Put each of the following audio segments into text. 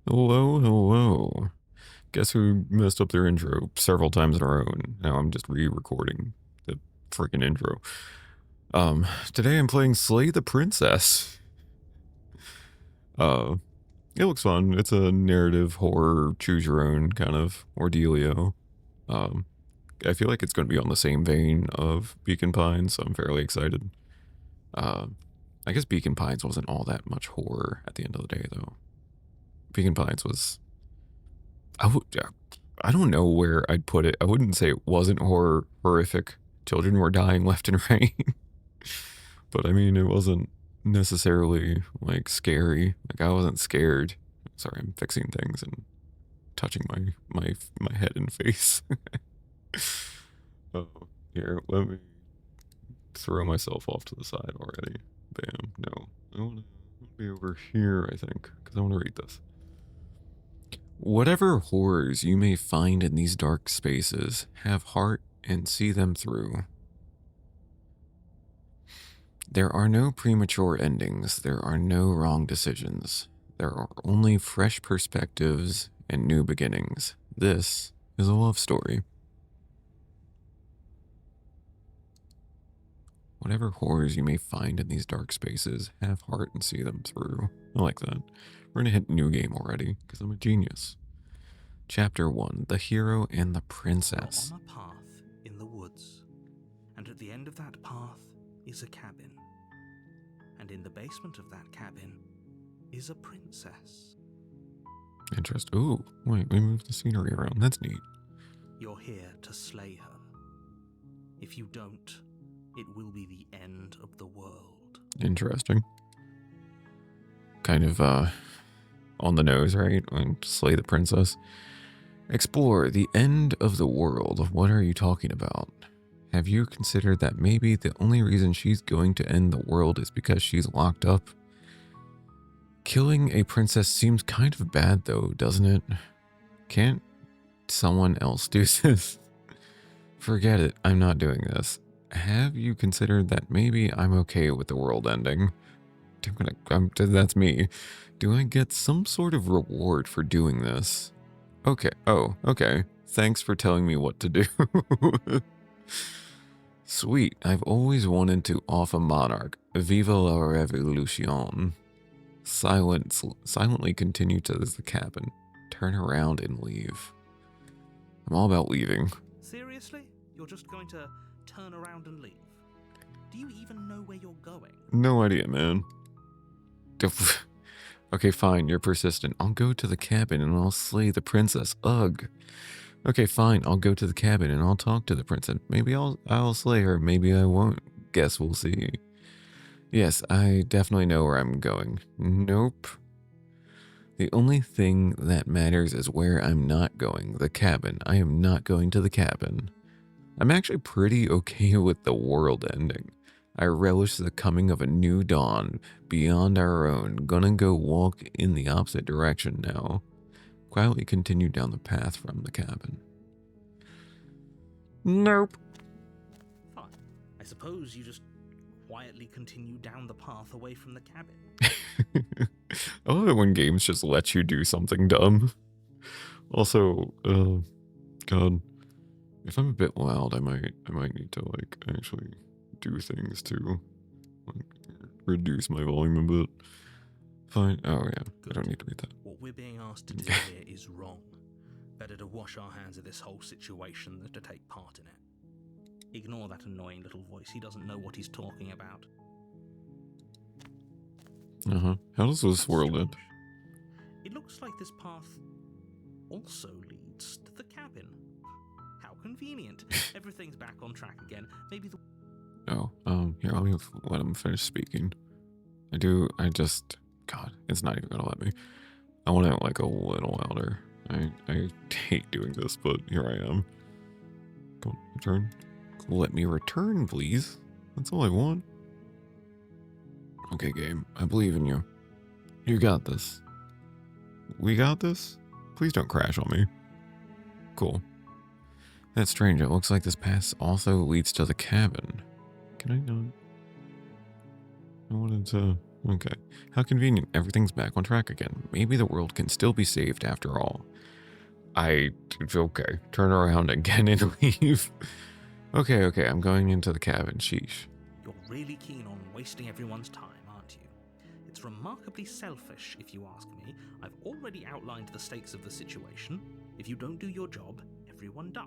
Hello, hello. Guess who messed up their intro several times in a row, and now I'm just re-recording the freaking intro. Today I'm playing Slay the Princess. Uh, it looks fun. It's a narrative horror, choose your own kind of ordealio. Um, I feel like it's going to be on the same vein of Beacon Pines, so I'm fairly excited. Uh, I guess Beacon Pines wasn't all that much horror at the end of the day, though. Beacon Pines was I don't know where I'd put it. I wouldn't say it wasn't horrific. Children were dying left and right. But I mean, it wasn't necessarily like scary. Like I wasn't scared. Sorry, I'm fixing things and touching my head and face. Oh, here, let me throw myself off to the side already. Bam. No, I want to be over here, I think, because I want to read this. Whatever horrors you may find in these dark spaces, have heart and see them through. There are no premature endings, there are no wrong decisions. There are only fresh perspectives and new beginnings. This is a love story. Whatever horrors you may find in these dark spaces, have heart and see them through. I like that. We're gonna hit new game already, because I'm a genius. Chapter 1, The Hero and the Princess. You're on a path in the woods, and at the end of that path is a cabin. And in the basement of that cabin is a princess. Interest. Ooh, wait, we moved the scenery around. That's neat. You're here to slay her. If you don't, it will be the end of the world. Interesting. Kind of, on the nose, right? And slay the princess. Explore the end of the world. What are you talking about? Have you considered that maybe the only reason she's going to end the world is because she's locked up? Killing a princess seems kind of bad though, doesn't it? Can't someone else do this? Forget it, I'm not doing this. Have you considered that maybe I'm okay with the world ending? That's me. Do I get some sort of reward for doing this? Okay, oh, okay. Thanks for telling me what to do. Sweet, I've always wanted to off a monarch. Viva la revolution. Silently continue to the cabin. Turn around and leave. I'm all about leaving. Seriously? You're just going to turn around and leave? Do you even know where you're going? No idea, man. Okay, fine, you're persistent. I'll go to the cabin and I'll slay the princess. Ugh. Okay, fine, I'll go to the cabin and I'll talk to the princess. Maybe I'll slay her, maybe I won't. Guess we'll see. Yes, I definitely know where I'm going. Nope. The only thing that matters is where I'm not going. The cabin. I am not going to the cabin. I'm actually pretty okay with the world ending. I relish the coming of a new dawn beyond our own. Gonna go walk in the opposite direction now. Quietly continue down the path from the cabin. Nope. Fine. I suppose you just quietly continue down the path away from the cabin. I love it when games just let you do something dumb. Also, God, if I'm a bit loud, I might need to like actually do things to like reduce my volume a bit. Fine. Oh yeah, Good. I don't need to read that. What we're being asked to do here is wrong. Better to wash our hands of this whole situation than to take part in it. Ignore that annoying little voice. He doesn't know what he's talking about. How does this world end? It looks like this path also leads to the cabin. How convenient. Everything's back on track again. Maybe the... Oh, here, let him finish speaking. God, it's not even gonna let me. I want it like a little louder. I hate doing this, but here I am. Come on, return. Let me return, please. That's all I want. Okay, game. I believe in you. You got this. We got this? Please don't crash on me. Cool. That's strange. It looks like this path also leads to the cabin. Can I not? I wanted to Okay. How convenient. Everything's back on track again. Maybe the world can still be saved after all. Okay. Turn around again and leave. Okay. I'm going into the cabin. Sheesh. You're really keen on wasting everyone's time, aren't you? It's remarkably selfish, if you ask me. I've already outlined the stakes of the situation. If you don't do your job, everyone dies.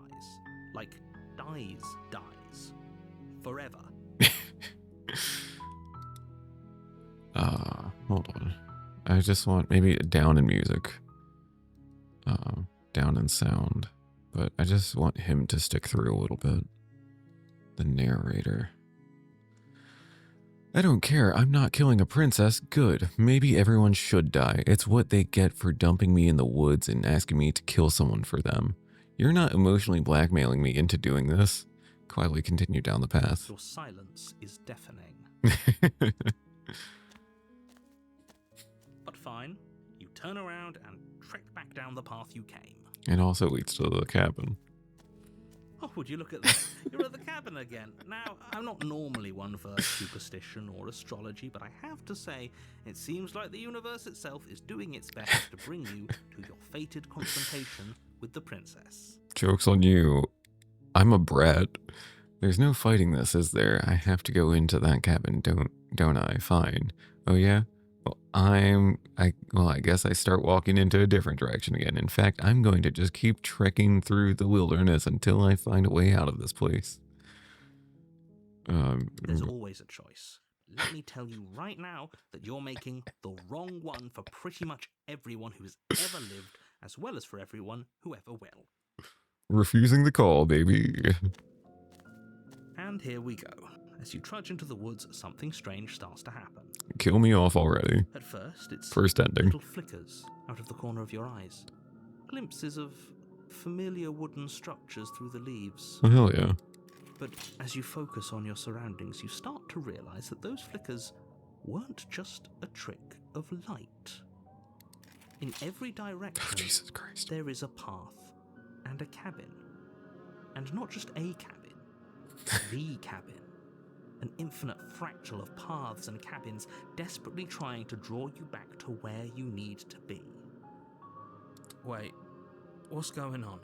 Like, dies. Forever. Hold on. I just want maybe down in music. Down in sound. But I just want him to stick through a little bit. The narrator. I don't care. I'm not killing a princess. Good. Maybe everyone should die. It's what they get for dumping me in the woods and asking me to kill someone for them. You're not emotionally blackmailing me into doing this. Quietly continue down the path. Your silence is deafening. But fine. You turn around and trek back down the path you came. It also leads to the cabin. Oh, would you look at that? You're at the cabin again. Now, I'm not normally one for superstition or astrology, but I have to say, it seems like the universe itself is doing its best to bring you to your fated confrontation with the princess. Joke's on you. I'm a brat. There's no fighting this, is there? I have to go into that cabin, don't I? Fine. Oh yeah? Well, I guess I start walking into a different direction again. In fact, I'm going to just keep trekking through the wilderness until I find a way out of this place. There's always a choice. Let me tell you right now that you're making the wrong one for pretty much everyone who's ever lived, as well as for everyone who ever will. Refusing the call, baby. And here we go. As you trudge into the woods, something strange starts to happen. Kill me off already. At first, it's First ending. little flickers out of the corner of your eyes. Glimpses of familiar wooden structures through the leaves. Oh, hell yeah. But as you focus on your surroundings, you start to realize that those flickers weren't just a trick of light. In every direction, Oh, Jesus Christ. there is a path and a cabin. And not just a cabin, the cabin. An infinite fractal of paths and cabins desperately trying to draw you back to where you need to be. Wait, what's going on?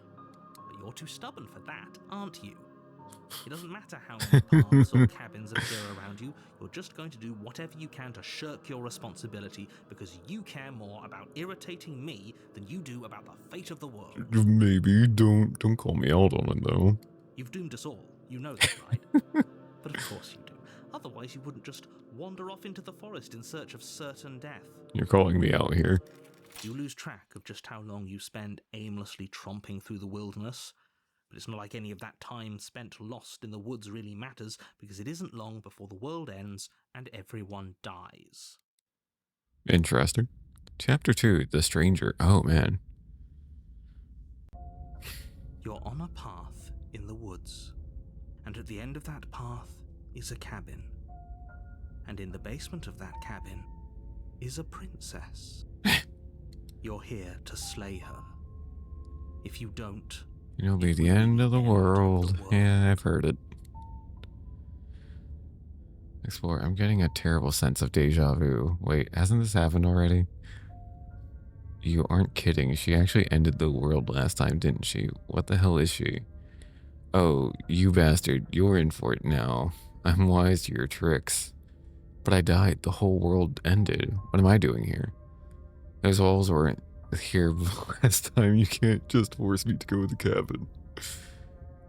But you're too stubborn for that, aren't you? It doesn't matter how many paths or cabins appear around you, you're just going to do whatever you can to shirk your responsibility because you care more about irritating me than you do about the fate of the world. Maybe don't call me out on it though. You've doomed us all, you know that, right? But of course you do. Otherwise you wouldn't just wander off into the forest in search of certain death. You're calling me out here. You lose track of just how long you spend aimlessly tromping through the wilderness. But it's not like any of that time spent lost in the woods really matters, because it isn't long before the world ends and everyone dies. Interesting. Chapter 2, The Stranger. Oh, man. You're on a path in the woods, and at the end of that path is a cabin. And in the basement of that cabin is a princess. You're here to slay her. If you don't, It'll be the end of the world. Yeah, I've heard it. Explore. I'm getting a terrible sense of deja vu. Wait, hasn't this happened already? You aren't kidding. She actually ended the world last time, didn't she? What the hell is she? Oh, you bastard. You're in for it now. I'm wise to your tricks. But I died. The whole world ended. What am I doing here? Those walls weren't here last time. You can't just force me to go to the cabin.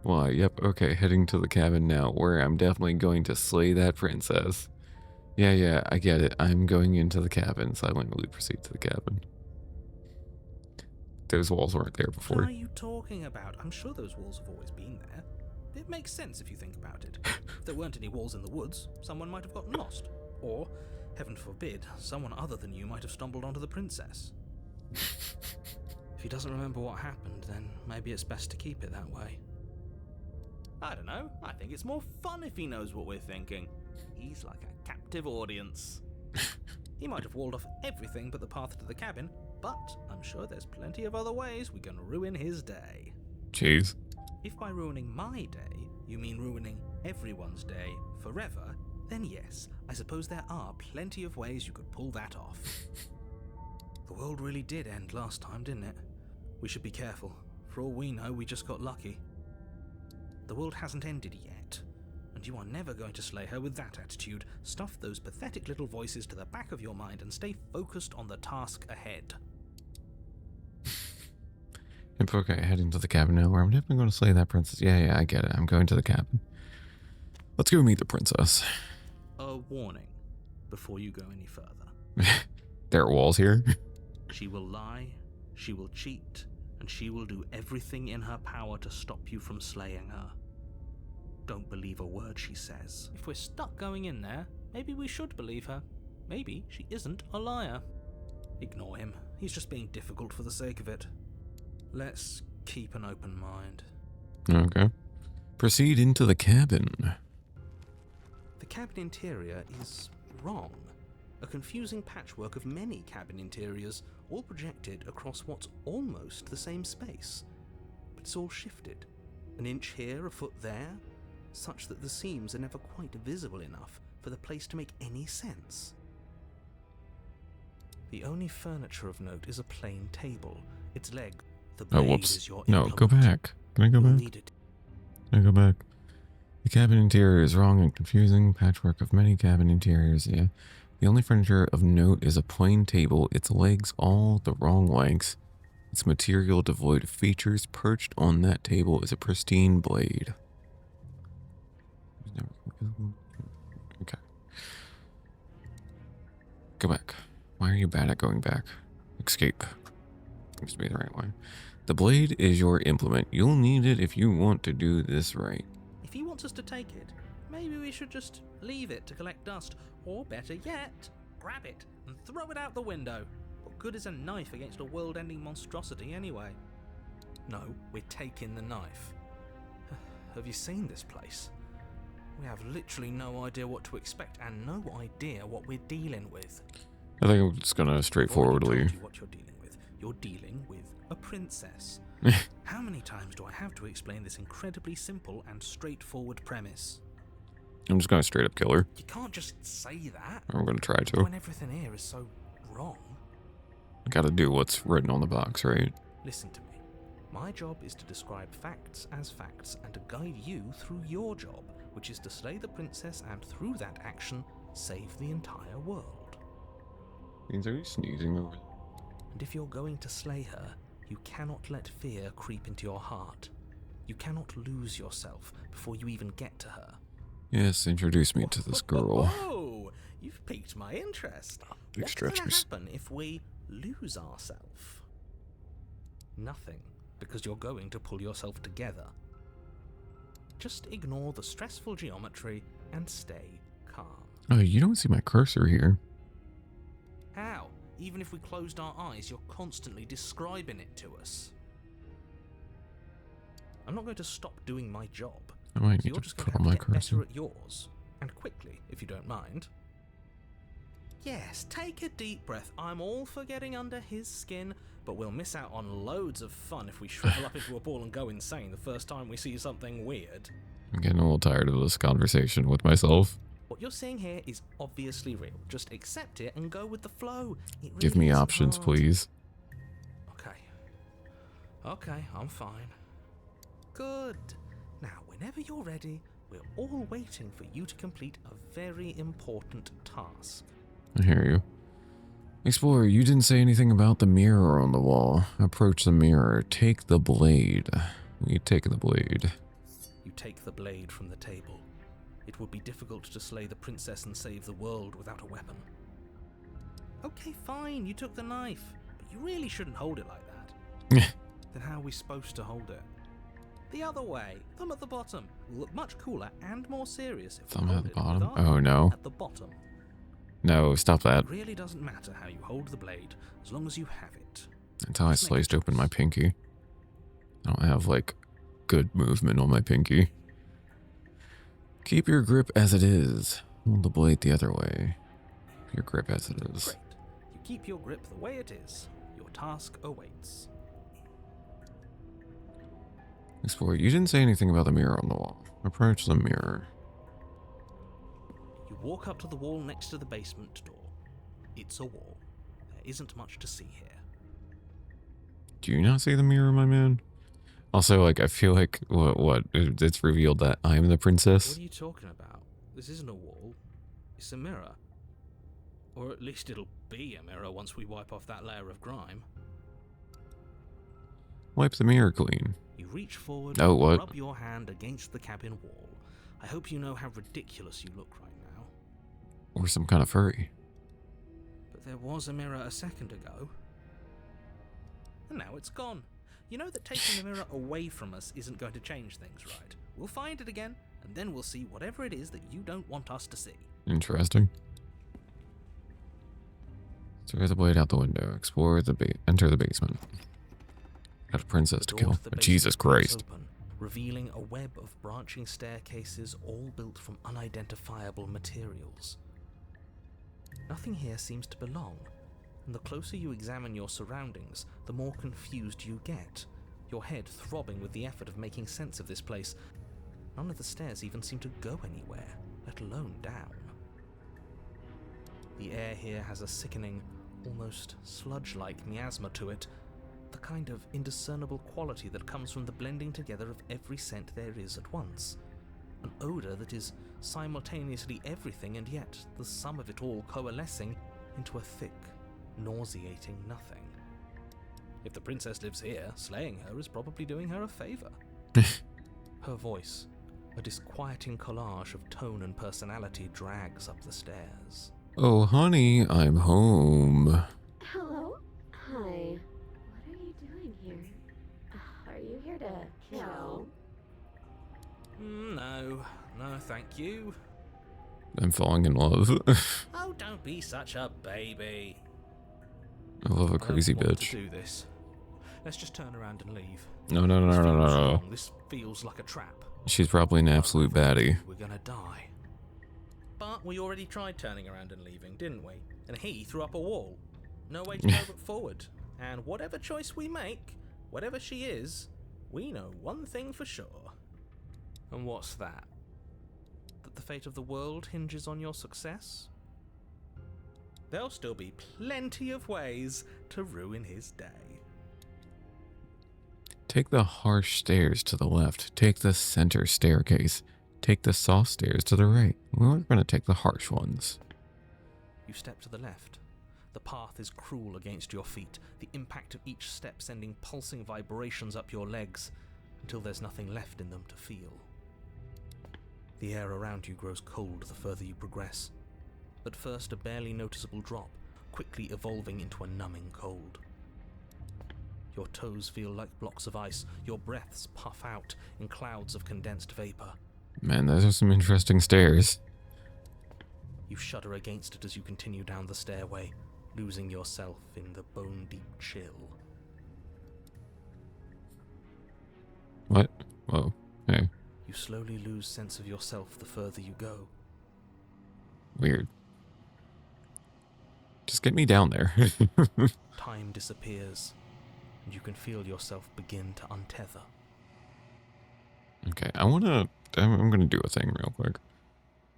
Why, yep, okay, heading to the cabin now, where I'm definitely going to slay that princess. Yeah, I get it. I'm going into the cabin. Silently proceed to the cabin. Those walls weren't there what before. are you talking about? I'm sure those walls have always been there. It makes sense if you think about it. If there weren't any walls in the woods, someone might have gotten lost. Or, heaven forbid, someone other than you might have stumbled onto the princess. If he doesn't remember what happened, then maybe it's best to keep it that way. I don't know. I think it's more fun if he knows what we're thinking. He's like a captive audience. He might have walled off everything but the path to the cabin, but I'm sure there's plenty of other ways we can ruin his day. Jeez. If by ruining my day, you mean ruining everyone's day forever, then yes, I suppose there are plenty of ways you could pull that off. The world really did end last time, didn't it? We should be careful. For all we know, we just got lucky. The world hasn't ended yet, and you are never going to slay her with that attitude. Stuff those pathetic little voices to the back of your mind and stay focused on the task ahead. Yep, okay, heading to the cabin now, where I'm definitely going to slay that princess. Yeah, I get it. I'm going to the cabin. Let's go meet the princess. A warning before you go any further. There are walls here. She will lie, she will cheat, and she will do everything in her power to stop you from slaying her. Don't believe a word she says. If we're stuck going in there, maybe we should believe her. Maybe she isn't a liar. Ignore him. He's just being difficult for the sake of it. Let's keep an open mind. Okay. Proceed into the cabin. The cabin interior is wrong. A confusing patchwork of many cabin interiors, all projected across what's almost the same space. But it's all shifted. An inch here, a foot there, such that the seams are never quite visible enough for the place to make any sense. The only furniture of note is a plain table. Its leg, the Oh, blade, whoops. is your No, go implement. back. Can I go You'll back? need it. Can I go back? The cabin interior is wrong and confusing. Patchwork of many cabin interiors, yeah. The only furniture of note is a plain table, its legs all the wrong lengths. Its material devoid of features. Perched on that table is a pristine blade. Okay. Go back. Why are you bad at going back? Escape. Seems to be the right way. The blade is your implement. You'll need it if you want to do this right. If he wants us to take it, maybe we should just leave it to collect dust. Or better yet, grab it and throw it out the window. What good is a knife against a world-ending monstrosity anyway? No, we're taking the knife. Have you seen this place? We have literally no idea what to expect and no idea what we're dealing with. I think I'm just gonna I've already straightforwardly. told you what you're dealing with. You're dealing with a princess. How many times do I have to explain this incredibly simple and straightforward premise? I'm just gonna straight up kill her. You can't just say that I'm gonna try to. when everything here is so wrong. I gotta do what's written on the box, right? Listen to me. My job is to describe facts as facts and to guide you through your job, which is to slay the princess and through that action, save the entire world. Means, are you sneezing over? And if you're going to slay her, you cannot let fear creep into your heart. You cannot lose yourself before you even get to her. Yes, introduce me to this girl. Oh, you've piqued my interest. Big What's stretch going me. to happen if we lose ourselves? Nothing, because you're going to pull yourself together. Just ignore the stressful geometry and stay calm. Oh, you don't see my cursor here. How? Even if we closed our eyes, you're constantly describing it to us. I'm not going to stop doing my job. I might So need you're to just going put to on have my to get better cursor. at yours. And quickly, if you don't mind. Yes, take a deep breath. I'm all for getting under his skin, but we'll miss out on loads of fun if we shrivel up into a ball and go insane the first time we see something weird. I'm getting a little tired of this conversation with myself. What you're seeing here is obviously real. Just accept it and go with the flow. It really Give me isn't options, hard. please. Okay, I'm fine. Good. Now, whenever you're ready, we're all waiting for you to complete a very important task. I hear you. Explorer, you didn't say anything about the mirror on the wall. Approach the mirror. Take the blade. You take the blade. You take the blade from the table. It would be difficult to slay the princess and save the world without a weapon. Okay, fine, you took the knife, but you really shouldn't hold it like that. Then how are we supposed to hold it? The other way, thumb at the bottom. Will look much cooler and more serious if we Thumb at hold the it with bottom? our Oh, thumb no. at the bottom. No, stop that. It really doesn't matter how you hold the blade, as long as you have it. That's how I Just make a sliced open my choice. pinky. I don't have, like, good movement on my pinky. Keep your grip as it is. Hold the blade the other way. Keep your grip as it is. Great. You keep your grip the way it is. Your task awaits. Explorer, you didn't say anything about the mirror on the wall. Approach the mirror. You You walk up to the wall next to the basement door. It's a wall. There isn't much to see here. Do you not see the mirror, my man? Also, like, I feel like, it's revealed that I'm the princess. What are you talking about? This isn't a wall. It's a mirror. Or at least it'll be a mirror once we wipe off that layer of grime. Wipe the mirror clean. You reach forward Oh, and what? rub your hand against the cabin wall. I hope you know how ridiculous you look right now. Or some kind of furry. But there was a mirror a second ago. And now it's gone. You know that taking the mirror away from us isn't going to change things, right? We'll find it again, and then we'll see whatever it is that you don't want us to see. Interesting. Throw the blade out the window. Explore enter the basement. Got a princess to The door kill. to the basement Jesus creaks Christ. open, revealing a web of branching staircases all built from unidentifiable materials. Nothing here seems to belong, and the closer you examine your surroundings, the more confused you get, your head throbbing with the effort of making sense of this place. None of the stairs even seem to go anywhere, let alone down. The air here has a sickening, almost sludge-like miasma to it, the kind of indiscernible quality that comes from the blending together of every scent there is at once. An odour that is simultaneously everything and yet the sum of it all coalescing into a thick, nauseating nothing. If the princess lives here, slaying her is probably doing her a favour. Her voice, a disquieting collage of tone and personality, drags up the stairs. Oh, honey, I'm home. Hello? Hi. What are you doing here? Are you here to kill? No, thank you. I'm falling in love. Oh, don't be such a baby. I love a I crazy don't want bitch. to do this. Let's just turn around and leave. No, no, no, This no, no, feels no, no. wrong. This feels like a trap. She's probably an absolute baddie. We're gonna die. But we already tried turning around and leaving, didn't we? And he threw up a wall. No way to go but forward. And whatever choice we make, whatever she is, we know one thing for sure. And what's that? That the fate of the world hinges on your success? There'll still be plenty of ways to ruin his day. Take the harsh stairs to the left. Take the center staircase. Take the soft stairs to the right. We're going to take the harsh ones. You step to the left. The path is cruel against your feet, the impact of each step sending pulsing vibrations up your legs, until there's nothing left in them to feel. The air around you grows cold the further you progress. At first a barely noticeable drop, quickly evolving into a numbing cold. Your toes feel like blocks of ice, your breaths puff out in clouds of condensed vapor. Man, those are some interesting stairs. You shudder against it as you continue down the stairway, losing yourself in the bone-deep chill. What? Whoa. Hey. You slowly lose sense of yourself the further you go. Weird. Just get me down there. Time disappears, and you can feel yourself begin to untether. Okay, I'm going to do a thing real quick.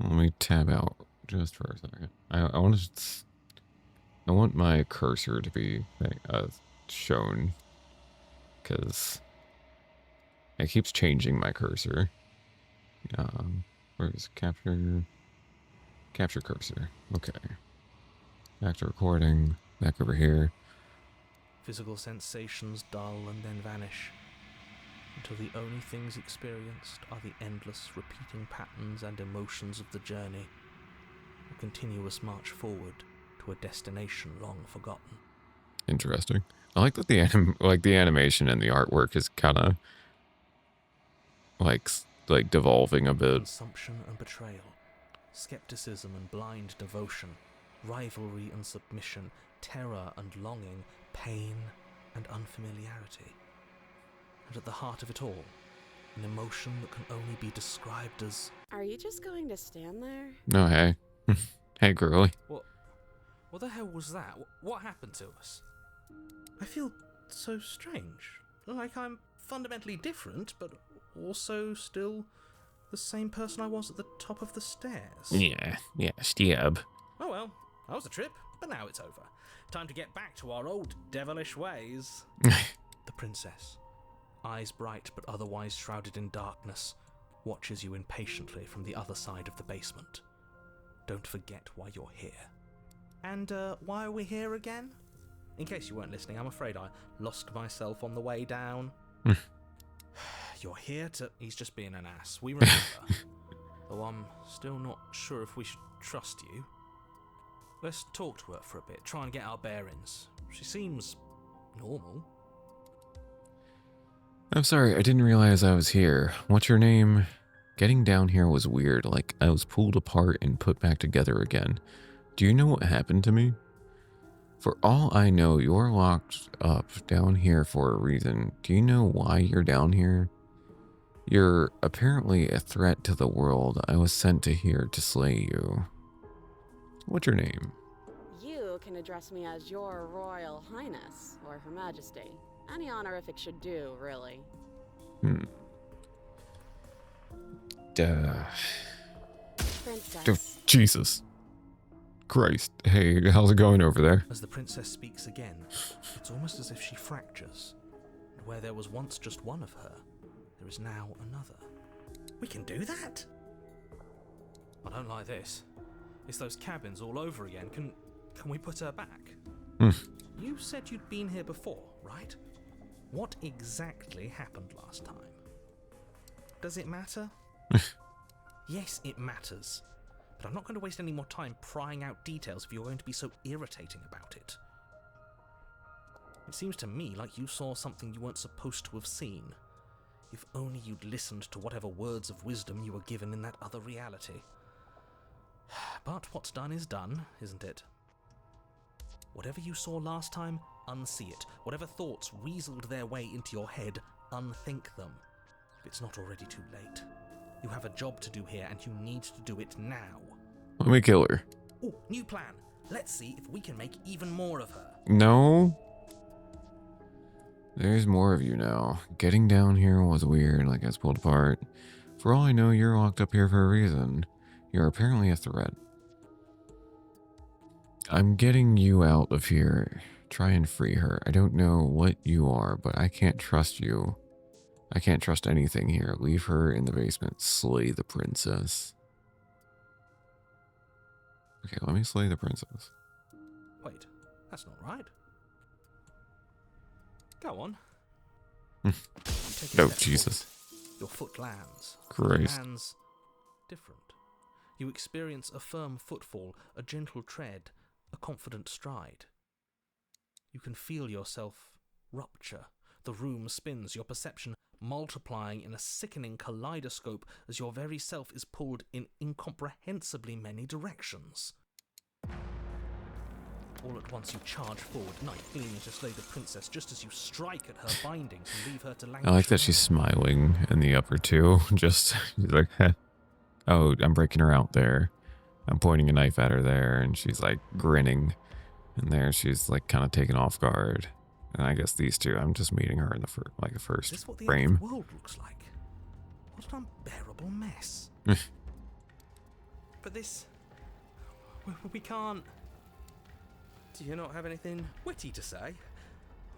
Let me tab out just for a second. I want my cursor to be shown, because it keeps changing my cursor. Where is capture cursor? Okay. Back to recording. Back over here. Physical sensations dull and then vanish, until the only things experienced are the endless repeating patterns and emotions of the journey, a continuous march forward to a destination long forgotten. Interesting. I like that the animation and the artwork is kind of like devolving a bit. Consumption and betrayal, skepticism and blind devotion, rivalry and submission, terror and longing, pain and unfamiliarity. And at the heart of it all, an emotion that can only be described as... Are you just going to stand there? No, hey. Hey, girly. What the hell was that? What happened to us? I feel so strange. Like I'm fundamentally different, but also still The same person I was at the top of the stairs. Yeah, stab. Oh well, that was a trip, but now it's over. Time to get back to our old devilish ways. The princess, eyes bright but otherwise shrouded in darkness, watches you impatiently from the other side of the basement. Don't forget why you're here. And why are we here again? In case you weren't listening, I'm afraid I lost myself on the way down. You're here to... He's just being an ass. We remember. Though I'm still not sure if we should trust you. Let's talk to her for a bit, try and get our bearings. She seems normal. I'm sorry, I didn't realize I was here. What's your name? Getting down here was weird, like I was pulled apart and put back together again. Do you know what happened to me? For all I know, you're locked up down here for a reason. Do you know why you're down here? You're apparently a threat to the world. I was sent to here to slay you. What's your name? You can address me as Your Royal Highness, or Her Majesty. Any honorific should do, really. Princess. Jesus Christ. Hey, how's it going over there? As the princess speaks again, it's almost as if she fractures. And where there was once just one of her, there is now another. We can do that? I don't like this. It's those cabins all over again. Can we put her back? You said you'd been here before, right? What exactly happened last time? Does it matter? Yes, it matters. But I'm not going to waste any more time prying out details if you're going to be so irritating about it. It seems to me like you saw something you weren't supposed to have seen. If only you'd listened to whatever words of wisdom you were given in that other reality. But what's done is done, isn't it? Whatever you saw last time, unsee it. Whatever thoughts weaseled their way into your head, unthink them. If it's not already too late. You have a job to do here, and you need to do it now. Let me kill her. Oh, new plan. Let's see if we can make even more of her. No. There's more of you now. Getting down here was weird, like I was pulled apart. For all I know, you're locked up here for a reason. You're apparently a threat. I'm getting you out of here. Try and free her. I don't know what you are, but I can't trust you. I can't trust anything here. Leave her in the basement. Slay the princess. Okay, let me slay the princess. Wait, that's not right. Go on. Oh, Take a step Jesus. forward. Your foot lands. Christ. It lands different. You experience a firm footfall, a gentle tread, a confident stride. You can feel yourself rupture. The room spins, your perception multiplying in a sickening kaleidoscope as your very self is pulled in incomprehensibly many directions. All at once you charge forward, knife gleaming to slay the princess just as you strike at her bindings and leave her to languish. I like that she's smiling in the upper two. Just, she's like, heh. Oh, I'm breaking her out there. I'm pointing a knife at her there, and she's like grinning. And there she's like kind of taken off guard. And I guess these two, I'm just meeting her in the first Is this what the frame. end of the world looks like? What an unbearable mess. But this... We can't... Do you not have anything witty to say?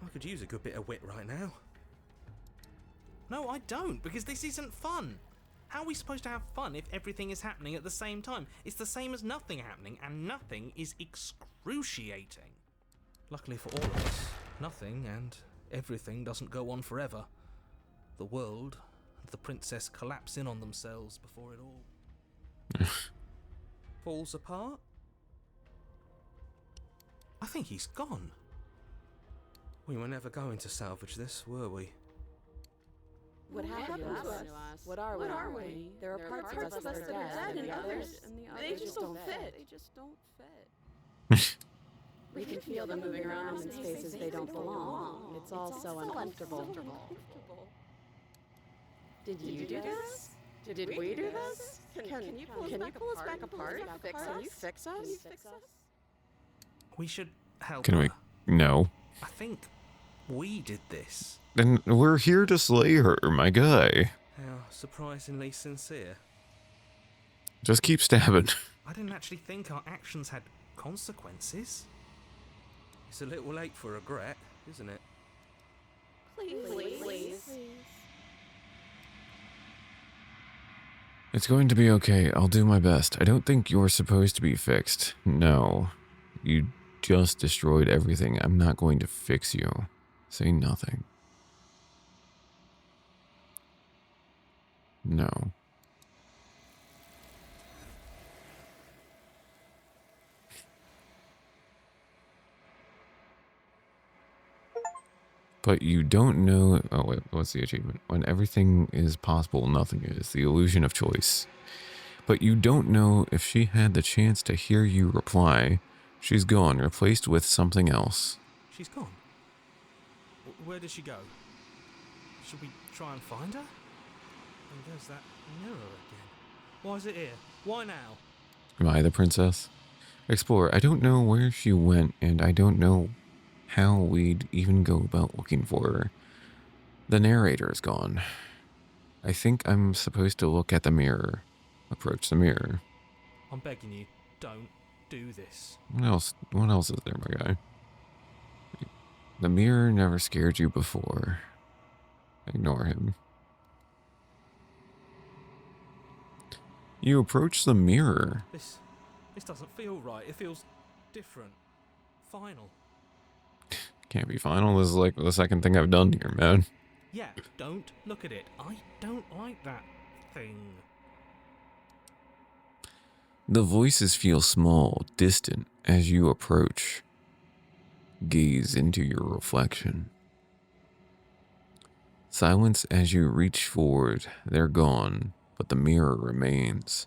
I could use a good bit of wit right now. No, I don't, because this isn't fun. How are we supposed to have fun if everything is happening at the same time? It's the same as nothing happening, and nothing is excruciating. Luckily for all of us, nothing and everything doesn't go on forever. The world and the princess collapse in on themselves before it all falls apart. I think he's gone. We were never going to salvage this, were we? What happened to us? What are we? There are parts of us that are dead, and the others just don't fit. They just don't fit. We can feel them moving around in spaces they don't belong. It's all so uncomfortable. Did you do this? Did we do this? Can you pull us back apart? Can you fix us? We should help Can her. we? No. I think we did this. And we're here to slay her, my guy. Yeah, surprisingly sincere. Just keep stabbing. I didn't actually think our actions had consequences. It's a little late for regret, isn't it? Please. It's going to be okay. I'll do my best. I don't think you're supposed to be fixed. No. You just destroyed everything. I'm not going to fix you. Say nothing. No. But you don't know... Oh, wait. What's the achievement? When everything is possible, nothing is. The illusion of choice. But you don't know if she had the chance to hear you reply. She's gone, replaced with something else. She's gone. Where did she go? Should we try and find her? And there's that mirror again. Why is it here? Why now? Am I the princess? Explorer, I don't know where she went, and I don't know how we'd even go about looking for her. The narrator is gone. I think I'm supposed to look at the mirror. Approach the mirror. I'm begging you, don't do this. What else is there, my guy? The mirror never scared you before. Ignore him. You approach the mirror. This doesn't feel right. It feels different. Final. Can't be final. This is like the second thing I've done here, man. Yeah, don't look at it. I don't like that thing. The voices feel small, distant as you approach. Gaze into your reflection. Silence as you reach forward. They're gone, but the mirror remains.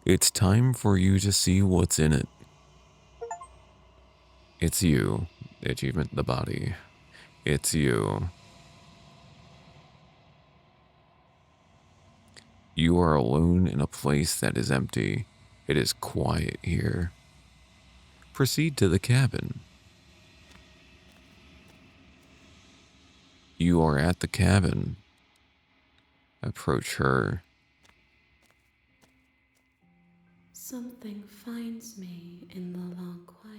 It's time for you to see what's in it. It's you. The achievement, the body. It's you. You are alone in a place that is empty. It is quiet here. Proceed to the cabin. You are at the cabin. Approach her. Something finds me in the long quiet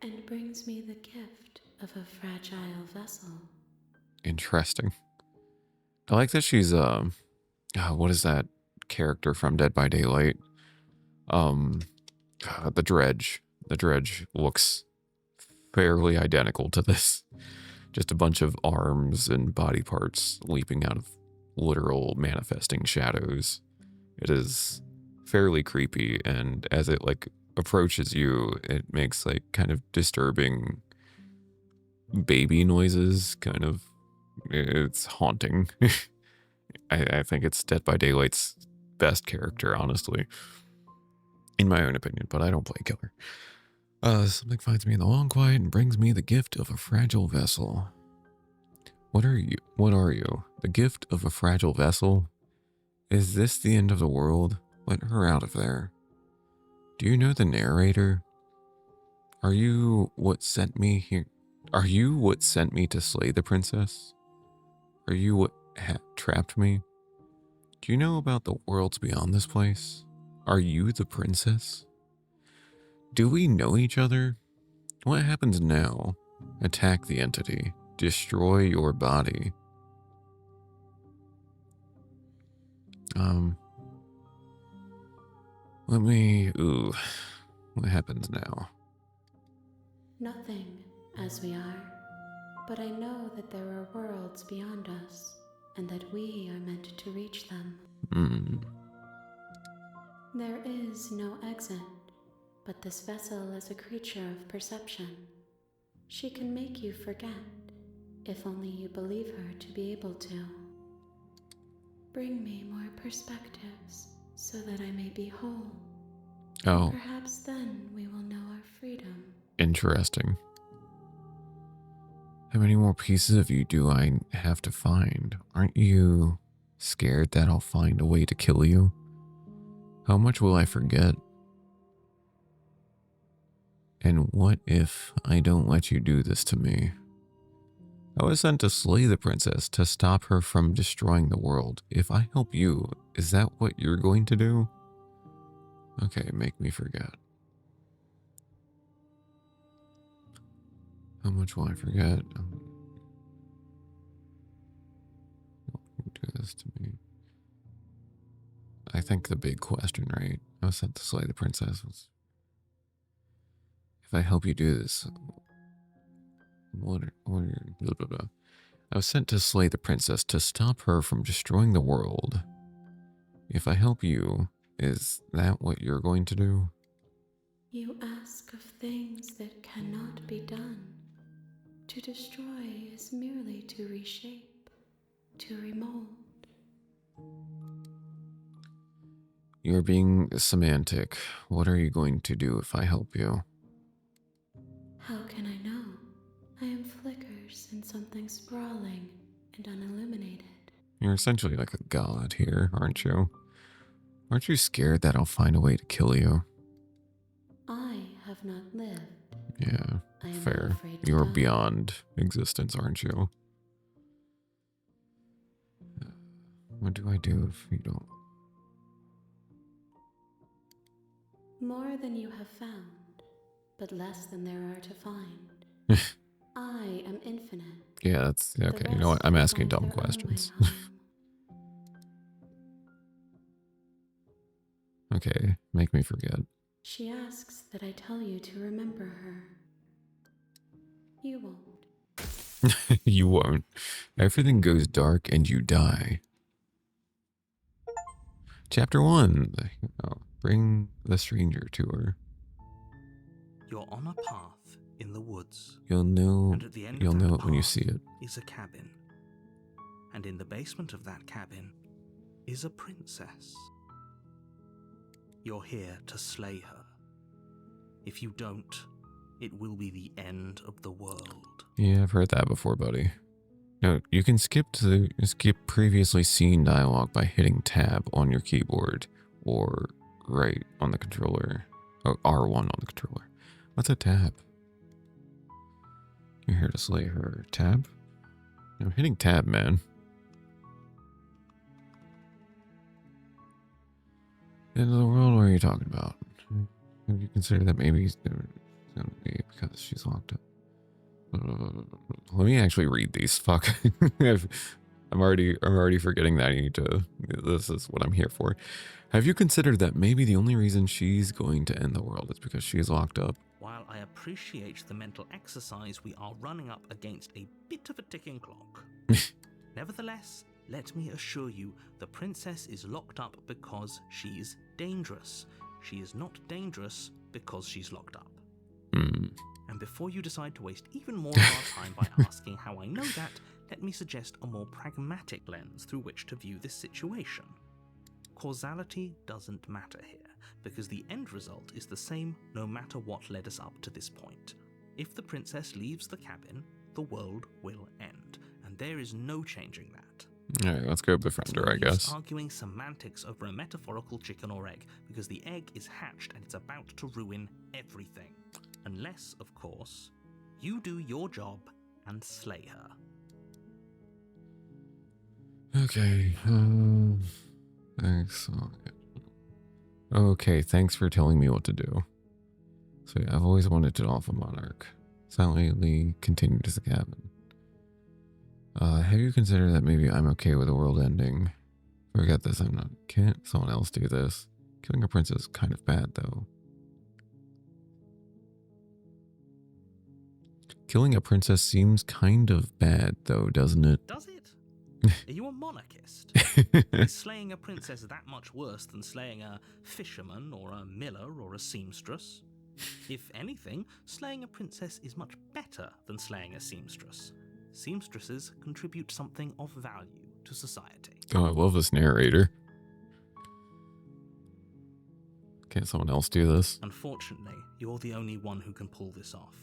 and brings me the gift of a fragile vessel. Interesting. I like that she's, what is that character from Dead by Daylight? The Dredge. The Dredge looks fairly identical to this. Just a bunch of arms and body parts leaping out of literal manifesting shadows. It is fairly creepy, and as it like approaches you, it makes like kind of disturbing baby noises. Kind of, it's haunting. I think it's Dead by Daylight's best character, honestly, in my own opinion, but I don't play killer. Something finds me in the long quiet and brings me the gift of a fragile vessel. What are you? What are you? The gift of a fragile vessel? Is this the end of the world? Let her out of there. Do you know the narrator? Are you what sent me here? Are you what sent me to slay the princess? Are you what trapped me? Do you know about the worlds beyond this place? Are you the princess? Do we know each other? What happens now? Attack the entity. Destroy your body. What happens now? Nothing, as we are, but I know that there are worlds beyond us, and that we are meant to reach them. There is no exit, but this vessel is a creature of perception. She can make you forget, if only you believe her to be able to. Bring me more perspectives, so that I may be whole. Oh. Perhaps then we will know our freedom. Interesting. How many more pieces of you do I have to find? Aren't you scared that I'll find a way to kill you? How much will I forget? And what if I don't let you do this to me? I was sent to slay the princess to stop her from destroying the world. If I help you, is that what you're going to do? Okay, make me forget. How much will I forget? Do this to me. I think the big question, right? I was sent to slay the princess. If I help you do this, what are blah, blah, blah. I was sent to slay the princess to stop her from destroying the world. If I help you, is that what you're going to do? You ask of things that cannot be done. To destroy is merely to reshape, to remold. You're being semantic. What are you going to do if I help you? How can I know? I am flickers in something sprawling and unilluminated. You're essentially like a god here, aren't you? Aren't you scared that I'll find a way to kill you? I have not lived. Yeah, I am fair. not afraid to You're die. beyond existence, aren't you? What do I do if you don't? More than you have found, but less than there are to find. I am infinite. Yeah, that's The okay. You know what? rest I'm asking find dumb their own way questions. home. Okay, make me forget. She asks that I tell you to remember her. You won't. You won't. Everything goes dark and you die. Chapter 1. Oh, bring the stranger to her. You're on a path in the woods, You'll know. and at the end You'll of that know it when you path see it. is a cabin. And in the basement of that cabin is a princess. You're here to slay her. If you don't, it will be the end of the world. Yeah, I've heard that before, buddy. No, you can skip previously seen dialogue by hitting tab on your keyboard or right on the controller. Oh, R1 on the controller. What's a tab? You're here to slay her. Tab? I'm hitting tab, man. End of the world, what are you talking about? Have you considered that maybe it's going to be because she's locked up? Let me actually read these. Fuck. I'm already forgetting that I need to. This is what I'm here for. Have you considered that maybe the only reason she's going to end the world is because she's locked up? While I appreciate the mental exercise, we are running up against a bit of a ticking clock. Nevertheless, let me assure you, the princess is locked up because she's dangerous. She is not dangerous because she's locked up. Hmm. And before you decide to waste even more of our time by asking how I know that, let me suggest a more pragmatic lens through which to view this situation. Causality doesn't matter here, because the end result is the same no matter what led us up to this point. If the princess leaves the cabin, the world will end, and there is no changing that. Alright, let's go befriend her, I It's no use guess. arguing semantics over a metaphorical chicken or egg, because the egg is hatched and it's about to ruin everything. Unless, of course, you do your job and slay her. Okay. Thanks. Okay, thanks for telling me what to do. So yeah, I've always wanted to off a monarch. Silently continued to the cabin. Have you considered that maybe I'm okay with the world ending? Forget this, I'm not. Can't someone else do this? Killing a princess is kind of bad, though. Killing a princess seems kind of bad, though, doesn't it? Does it? Are you a monarchist? Is slaying a princess that much worse than slaying a fisherman or a miller or a seamstress? If anything, slaying a princess is much better than slaying a seamstress. Seamstresses contribute something of value to society. Oh, I love this narrator. Can't someone else do this? Unfortunately, you're the only one who can pull this off.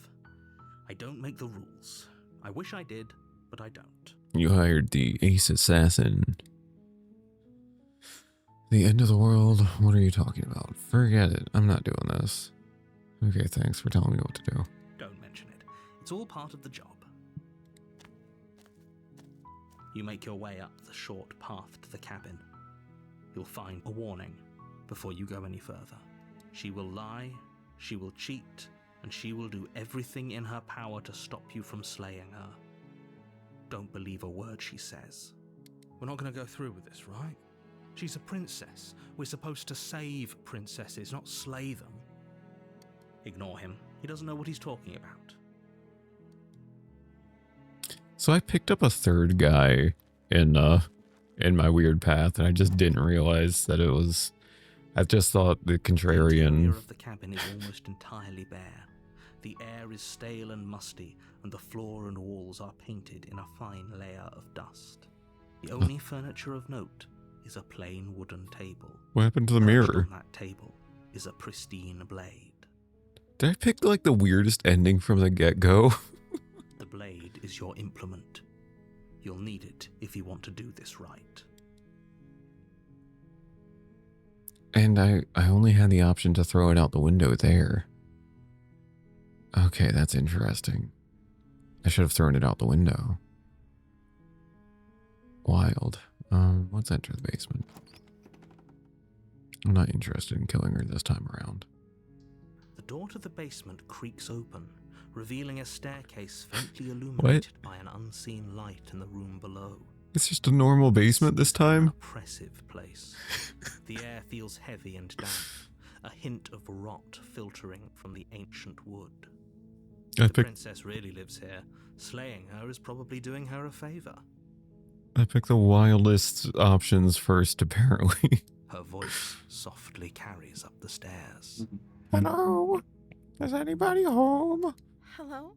I don't make the rules. I wish I did, but I don't. You hired the ace assassin. The end of the world? What are you talking about? Forget it. I'm not doing this. Okay, thanks for telling me what to do. Don't mention it. It's all part of the job. You make your way up the short path to the cabin. You'll find a warning before you go any further. She will lie, she will cheat, and she will do everything in her power to stop you from slaying her. Don't believe a word she says. We're not going to go through with this, right? She's a princess. We're supposed to save princesses, not slay them. Ignore him. He doesn't know what he's talking about. So I picked up a third guy in my weird path, and I just didn't realize that it was. I just thought the The contrarian. interior of the cabin is almost entirely bare. The air is stale and musty, and the floor and walls are painted in a fine layer of dust. The only furniture of note is a plain wooden table. What happened to the Perched mirror? on that table is a pristine blade. Did I pick like the weirdest ending from the get-go? The blade is your implement. You'll need it if you want to do this right. And I only had the option to throw it out the window there. Okay, that's interesting. I should have thrown it out the window. Wild. Let's enter the basement. I'm not interested in killing her this time around. The door to the basement creaks open, revealing a staircase faintly illuminated by an unseen light in the room below. It's just a normal basement this An time? oppressive place. The air feels heavy and damp, a hint of rot filtering from the ancient wood. I The picked princess really lives here. Slaying her is probably doing her a favor. the wildest options first, apparently. Her voice softly carries up the stairs. Hello? Is anybody home? Hello?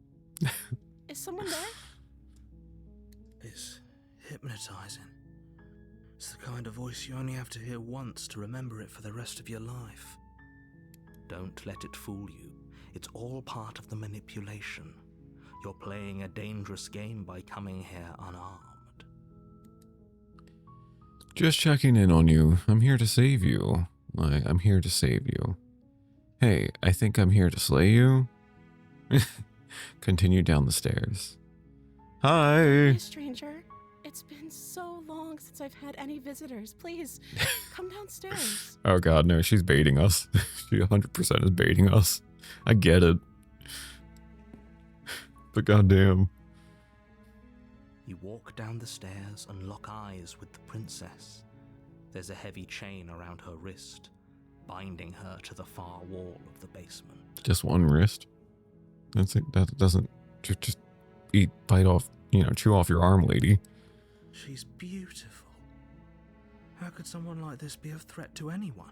Is someone there? It's hypnotizing. It's the kind of voice you only have to hear once to remember it for the rest of your life. Don't let it fool you. It's all part of the manipulation. You're playing a dangerous game by coming here unarmed. Just checking in on you. I'm here to save you. I'm here to save you. Hey, I think I'm here to slay you. Continue down the stairs. Hi. Hey, stranger. It's been so long since I've had any visitors. Please, come downstairs. Oh god, no, she's baiting us. She 100% is baiting us. I get it. But goddamn. You walk down the stairs and lock eyes with the princess. There's a heavy chain around her wrist, binding her to the far wall of the basement. Just one wrist. That's it. That doesn't just bite off, chew off your arm, lady. She's beautiful. How could someone like this be a threat to anyone?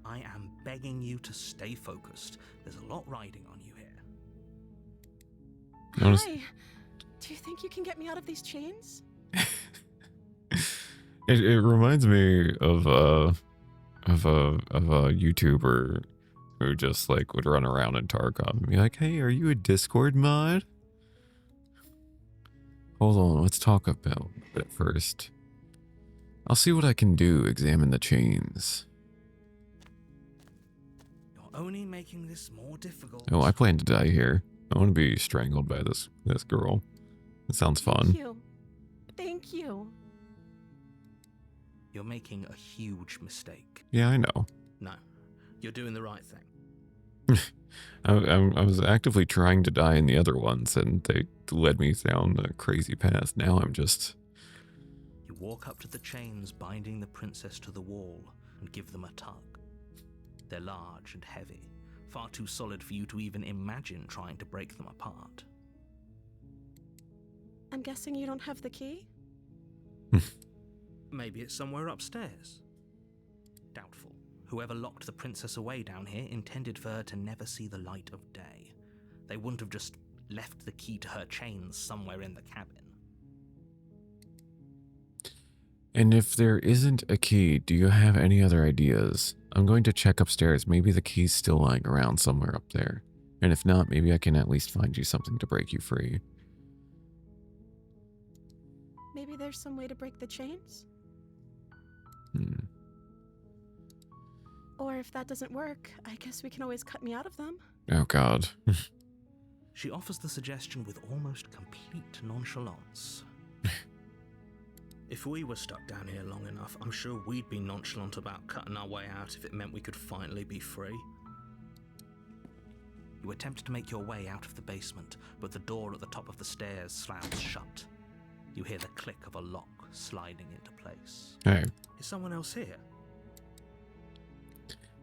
I am begging you to stay focused. There's a lot riding on you here. Honest- Hi. Do you think you can get me out of these chains? It reminds me of a YouTuber who just like would run around in Tarkov and be like, "Hey, are you a Discord mod?" Hold on, let's talk about it first. I'll see what I can do. Examine the chains. You're only making this more difficult. Oh, I plan to die here. I want to be strangled by this girl. It sounds fun. Thank you. Thank you. You're making a huge mistake. Yeah, I know. No, you're doing the right thing. I was actively trying to die in the other ones, and they led me down a crazy path. Now I'm just... You walk up to the chains binding the princess to the wall and give them a tug. They're large and heavy, far too solid for you to even imagine trying to break them apart. I'm guessing you don't have the key? Maybe it's somewhere upstairs. Doubtful. Whoever locked the princess away down here intended for her to never see the light of day. They wouldn't have just left the key to her chains somewhere in the cabin. And if there isn't a key, do you have any other ideas? I'm going to check upstairs. Maybe the key's still lying around somewhere up there. And if not, maybe I can at least find you something to break you free. Maybe there's some way to break the chains? Or if that doesn't work, I guess we can always cut me out of them. Oh god. She offers the suggestion with almost complete nonchalance. If we were stuck down here long enough, I'm sure we'd be nonchalant about cutting our way out if it meant we could finally be free. You attempt to make your way out of the basement, but the door at the top of the stairs slams shut. You hear the click of a lock sliding into place. Hey. Is someone else here?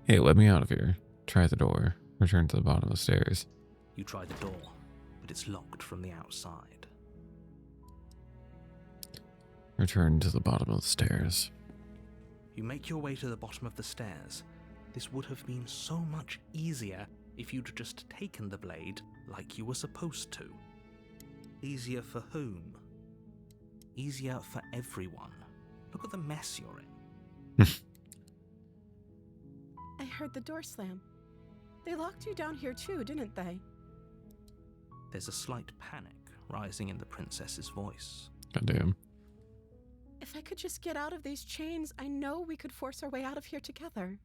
Hey, let me out of here. Try the door. Return to the bottom of the stairs. You try the door, but it's locked from the outside. Return to the bottom of the stairs. You make your way to the bottom of the stairs. This would have been so much easier if you'd just taken the blade like you were supposed to. Easier for whom? Easier for everyone. Look at the mess you're in. I heard the door slam. They locked you down here too, didn't they? There's a slight panic rising in the princess's voice. Goddamn. If I could just get out of these chains, I know we could force our way out of here together.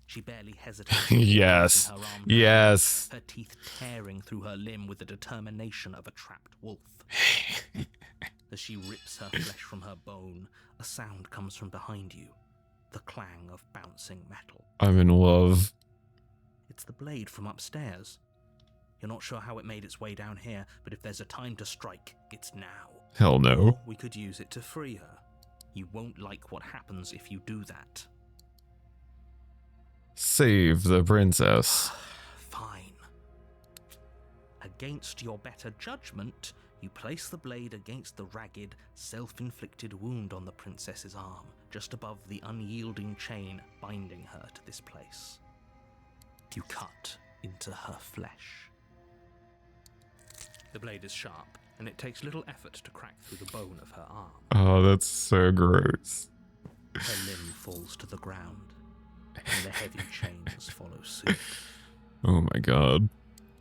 She barely hesitates. Yes. Her arm Yes. her teeth tearing through her limb with the determination of a trapped wolf. As she rips her flesh from her bone, a sound comes from behind you. The clang of bouncing metal. I'm in love. It's the blade from upstairs. You're not sure how it made its way down here, but if there's a time to strike, it's now. Hell no. Or we could use it to free her. You won't like what happens if you do that. Save the princess. Fine. Against your better judgment, you place the blade against the ragged, self-inflicted wound on the princess's arm, just above the unyielding chain binding her to this place. You cut into her flesh. The blade is sharp, and it takes little effort to crack through the bone of her arm. Oh, that's so gross. Her limb falls to the ground, and the heavy chains follow suit. Oh my god.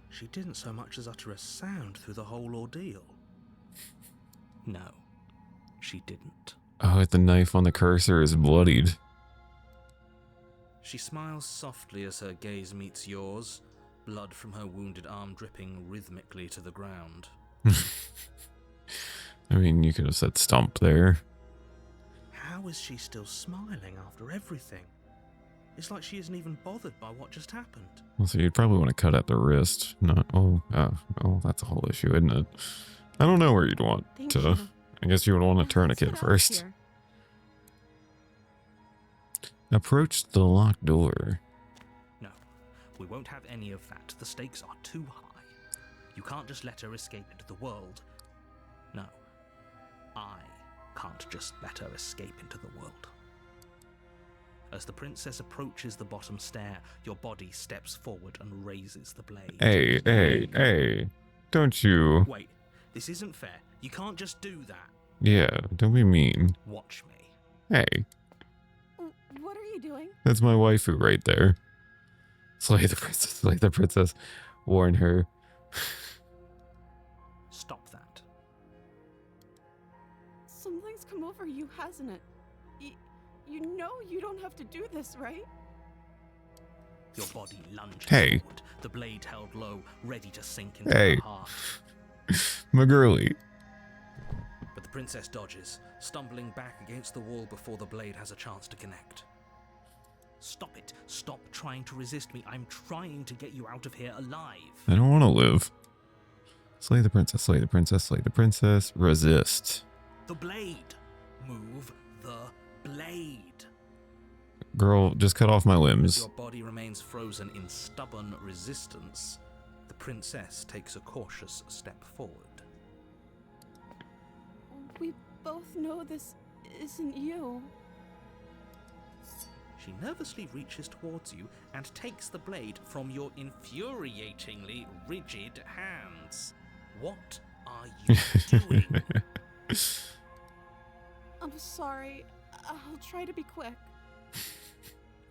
She didn't so much as utter a sound through the whole ordeal. No, she didn't. Oh, the knife on the cursor is bloodied. She smiles softly as her gaze meets yours, blood from her wounded arm dripping rhythmically to the ground. I mean, you could have said stomp there. How is she still smiling after everything? It's like she isn't even bothered by what just happened. Well, so you'd probably want to cut at the wrist. Not. Oh, that's a whole issue, isn't it? I don't know where you'd want Thank to. you. I guess you would want a Let's tourniquet get out of first. here. Approach the locked door. No, we won't have any of that. The stakes are too high. You can't just let her escape into the world. No, I can't just let her escape into the world. As the princess approaches the bottom stair, your body steps forward and raises the blade. Hey. Don't you... Wait, this isn't fair. You can't just do that. Yeah, don't be mean. Watch me. Hey, What are you doing? that's my waifu right there. Slay the princess, slay the princess. Warn her. Stop that. Something's come over you, hasn't it? You know you don't have to do this, right? Your body lunges Hey. forward, the blade held low, ready to sink into Hey. her heart. My girly. But the princess dodges, stumbling back against the wall before the blade has a chance to connect. Stop it. Stop trying to resist me. I'm trying to get you out of here alive. I don't want to live. Slay the princess, slay the princess, slay the princess. Resist. The blade. Move the blade. Girl, just cut off my As limbs. your body remains frozen in stubborn resistance, the princess takes a cautious step forward. We both know this isn't you. She nervously reaches towards you and takes the blade from your infuriatingly rigid hands. What are you doing? I'm sorry. I'll try to be quick.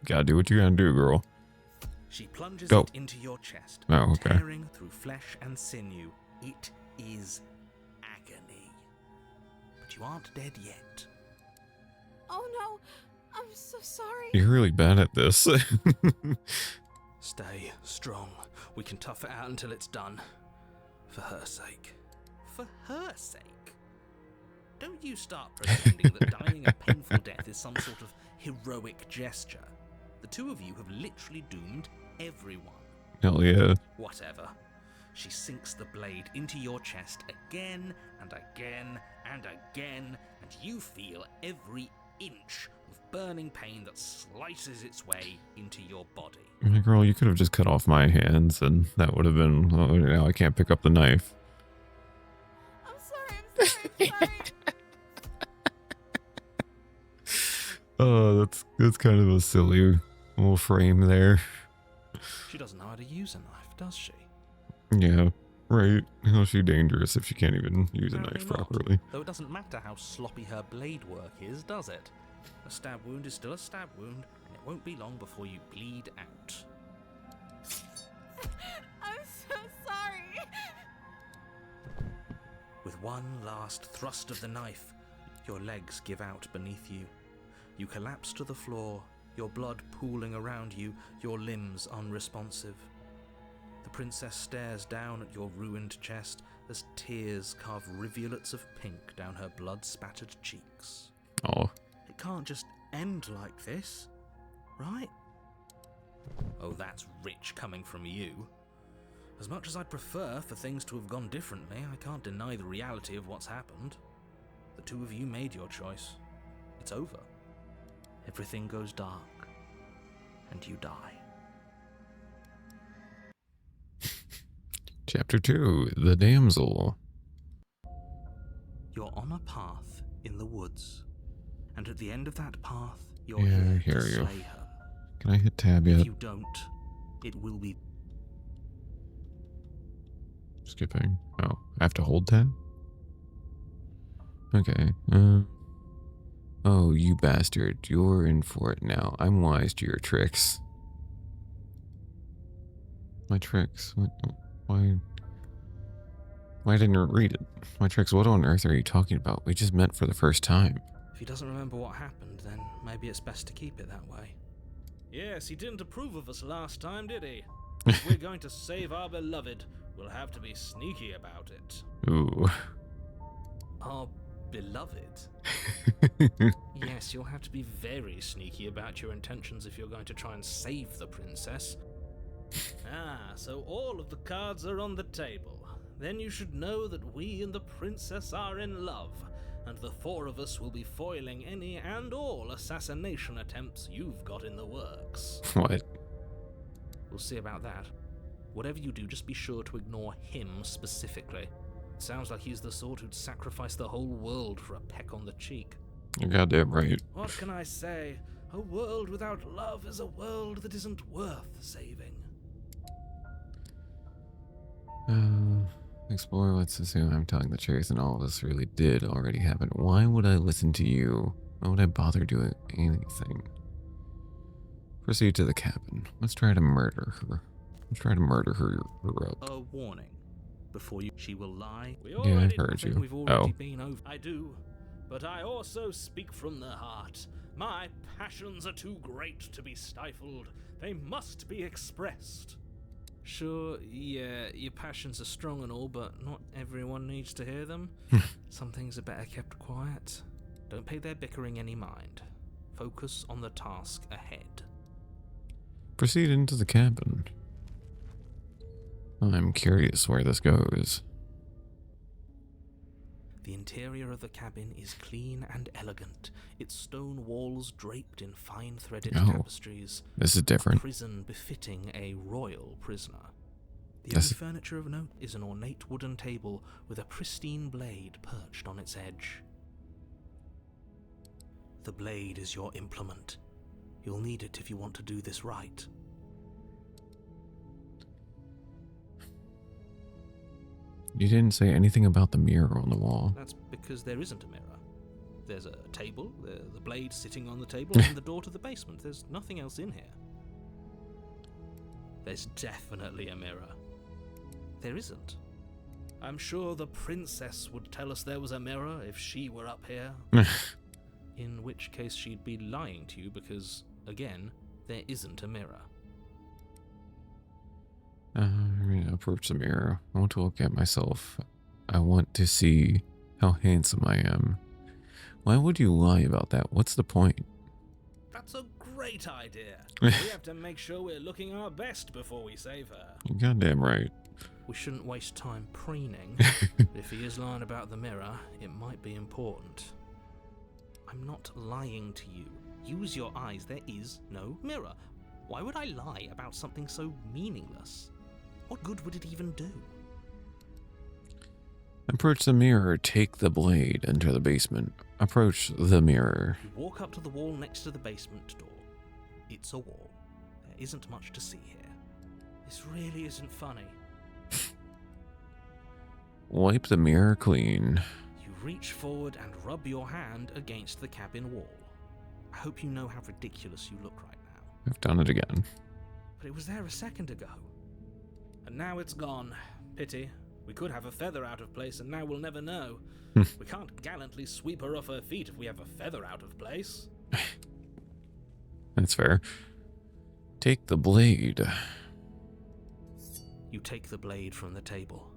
Gotta do what you gotta do, girl. She plunges Go. it into your chest, Oh, okay. tearing through flesh and sinew. It is agony. But you aren't dead yet. Oh no! I'm so sorry. You're really bad at this. Stay strong. We can tough it out until it's done. For her sake. For her sake? Don't minute you start pretending that dying a painful death is some sort of heroic gesture, the two of you have literally doomed everyone. Hell yeah. Whatever. She sinks the blade into your chest again and again and again, and you feel every inch of burning pain that slices its way into your body. My girl, you could have just cut off my hands and that would have been, oh, now I can't pick up the knife. I'm sorry. Oh, that's kind of a silly little frame there. She doesn't know how to use a knife, does she? Yeah, right. How's she dangerous if she can't even use a Apparently knife not. properly? Though it doesn't matter how sloppy her blade work is, does it? A stab wound is still a stab wound, and it won't be long before you bleed out. I'm so sorry. With one last thrust of the knife, your legs give out beneath you. You collapse to the floor, your blood pooling around you, your limbs unresponsive. The princess stares down at your ruined chest as tears carve rivulets of pink down her blood-spattered cheeks. Oh, It can't just end like this, right? Oh, that's rich coming from you. As much as I'd prefer for things to have gone differently, I can't deny the reality of what's happened. The two of you made your choice. It's over. Everything goes dark, and you die. Chapter 2, The Damsel. You're on a path in the woods, and at the end of that path, you're Yeah, I here hear to you. slay her. Can I hit tab If yet? you don't, it will be... Skipping. Oh, I have to hold tab? Okay. Oh, you bastard. You're in for it now. I'm wise to your tricks. My tricks? What? Why? Why didn't you read it? My tricks? What on earth are you talking about? We just met for the first time. If he doesn't remember what happened, then maybe it's best to keep it that way. Yes, he didn't approve of us last time, did he? If we're going to save our beloved, we'll have to be sneaky about it. Ooh. Our beloved? Yes, you'll have to be very sneaky about your intentions if you're going to try and save the princess. Ah, so all of the cards are on the table. Then you should know that we and the princess are in love, and the four of us will be foiling any and all assassination attempts you've got in the works. What? We'll see about that. Whatever you do, just be sure to ignore him specifically. It sounds like he's the sort who'd sacrifice the whole world for a peck on the cheek. You're goddamn right. What can I say? A world without love is a world that isn't worth saving. Explore, let's assume I'm telling the truth and all of this really did already happen. Why would I listen to you? Why would I bother doing anything? Proceed to the cabin. Let's try to murder her. Let's try to murder her up. A warning. Before you, she will lie. We Yeah, I already heard think you. We've already Oh. been over. I do, but I also speak from the heart. My passions are too great to be stifled. They must be expressed. Sure, yeah, your passions are strong and all, but not everyone needs to hear them. Some things are better kept quiet. Don't pay their bickering any mind. Focus on the task ahead. Proceed into the cabin. I'm curious where this goes. The interior of the cabin is clean and elegant, its stone walls draped in fine-threaded Oh, tapestries. This is A different. prison befitting a royal prisoner. The This- only furniture of note is an ornate wooden table with a pristine blade perched on its edge. The blade is your implement. You'll need it if you want to do this right. You didn't say anything about the mirror on the wall. That's because there isn't a mirror. There's a table, the blade sitting on the table, and the door to the basement. There's nothing else in here. There's definitely a mirror. There isn't. I'm sure the princess would tell us there was a mirror if she were up here. In which case she'd be lying to you because, again, there isn't a mirror. Approach the mirror. I want to look at myself. I want to see how handsome I am. Why would you lie about that? What's the point? That's a great idea. We have to make sure we're looking our best before we save her. You're goddamn right. We shouldn't waste time preening. If he is lying about the mirror, it might be important. I'm not lying to you. Use your eyes. There is no mirror. Why would I lie about something so meaningless? What good would it even do? Approach the mirror. Take the blade. Enter the basement. Approach the mirror. You walk up to the wall next to the basement door. It's a wall. There isn't much to see here. This really isn't funny. Wipe the mirror clean. You reach forward and rub your hand against the cabin wall. I hope you know how ridiculous you look right now. I've done it again. But it was there a second ago. And now it's gone. Pity. We could have a feather out of place and now we'll never know. We can't gallantly sweep her off her feet if we have a feather out of place. That's fair. Take the blade. You take the blade from the table.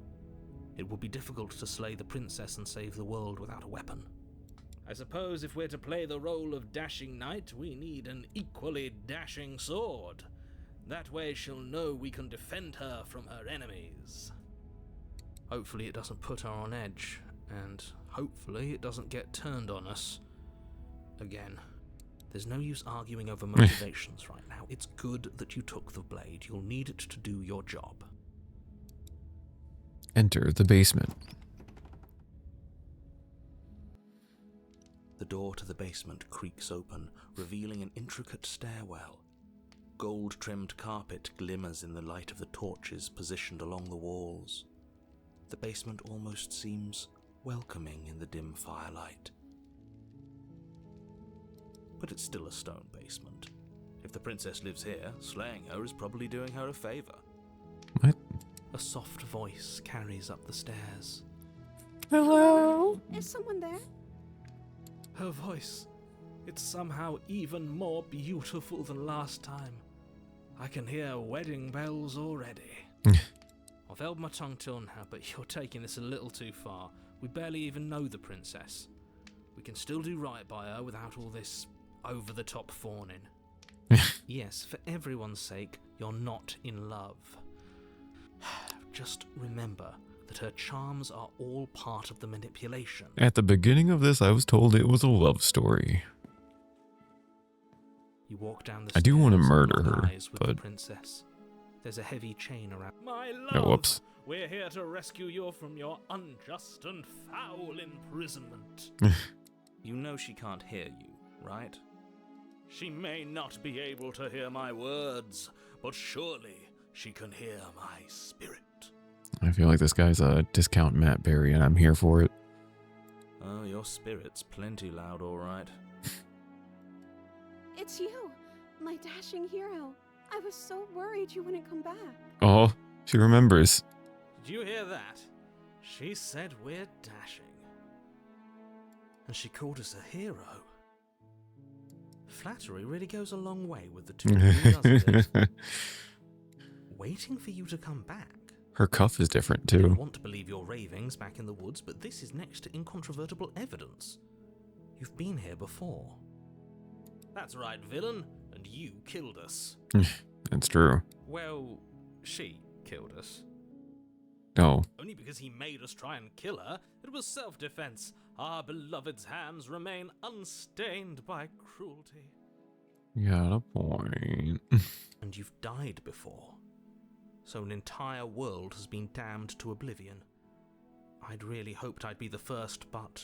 It would be difficult to slay the princess and save the world without a weapon. I suppose if we're to play the role of dashing knight, we need an equally dashing sword. That way she'll know we can defend her from her enemies. Hopefully it doesn't put her on edge, and hopefully it doesn't get turned on us. Again, there's no use arguing over motivations right now. It's good that you took the blade. You'll need it to do your job. Enter the basement. The door to the basement creaks open, revealing an intricate stairwell. Gold-trimmed carpet glimmers in the light of the torches positioned along the walls. The basement almost seems welcoming in the dim firelight. But it's still a stone basement. If the princess lives here, slaying her is probably doing her a favor. What? A soft voice carries up the stairs. Hello? Is someone there? Her voice. It's somehow even more beautiful than last time. I can hear wedding bells already. I've held my tongue till now, but you're taking this a little too far. We barely even know the princess. We can still do right by her without all this over-the-top fawning. Yes, for everyone's sake, you're not in love. Just remember that her charms are all part of the manipulation. At the beginning of this, I was told it was a love story. You walk down the I stairs. do want to and murder lock her, eyes with the but... princess. There's a heavy chain around. My love, Oh, whoops. we're here to rescue you from your unjust and foul imprisonment. You know she can't hear you, right? She may not be able to hear my words, but surely she can hear my spirit. I feel like this guy's a discount Matt Berry, and I'm here for it. Oh, your spirit's plenty loud, all right. It's you, my dashing hero. I was so worried you wouldn't come back. Oh, she remembers. Did you hear that? She said we're dashing. And she called us a hero. Flattery really goes a long way with the two of you, doesn't it? Waiting for you to come back. Her cuff is different, I too. want to believe your ravings back in the woods, but this is next to incontrovertible evidence. You've been here before. That's right, villain, and you killed us. That's true. Well, she killed us. Oh, Only because he made us try and kill her. It was self-defense. Our beloved's hands remain unstained by cruelty. you got a point. And you've died before. So an entire world has been damned to oblivion. I'd really hoped I'd be the first, but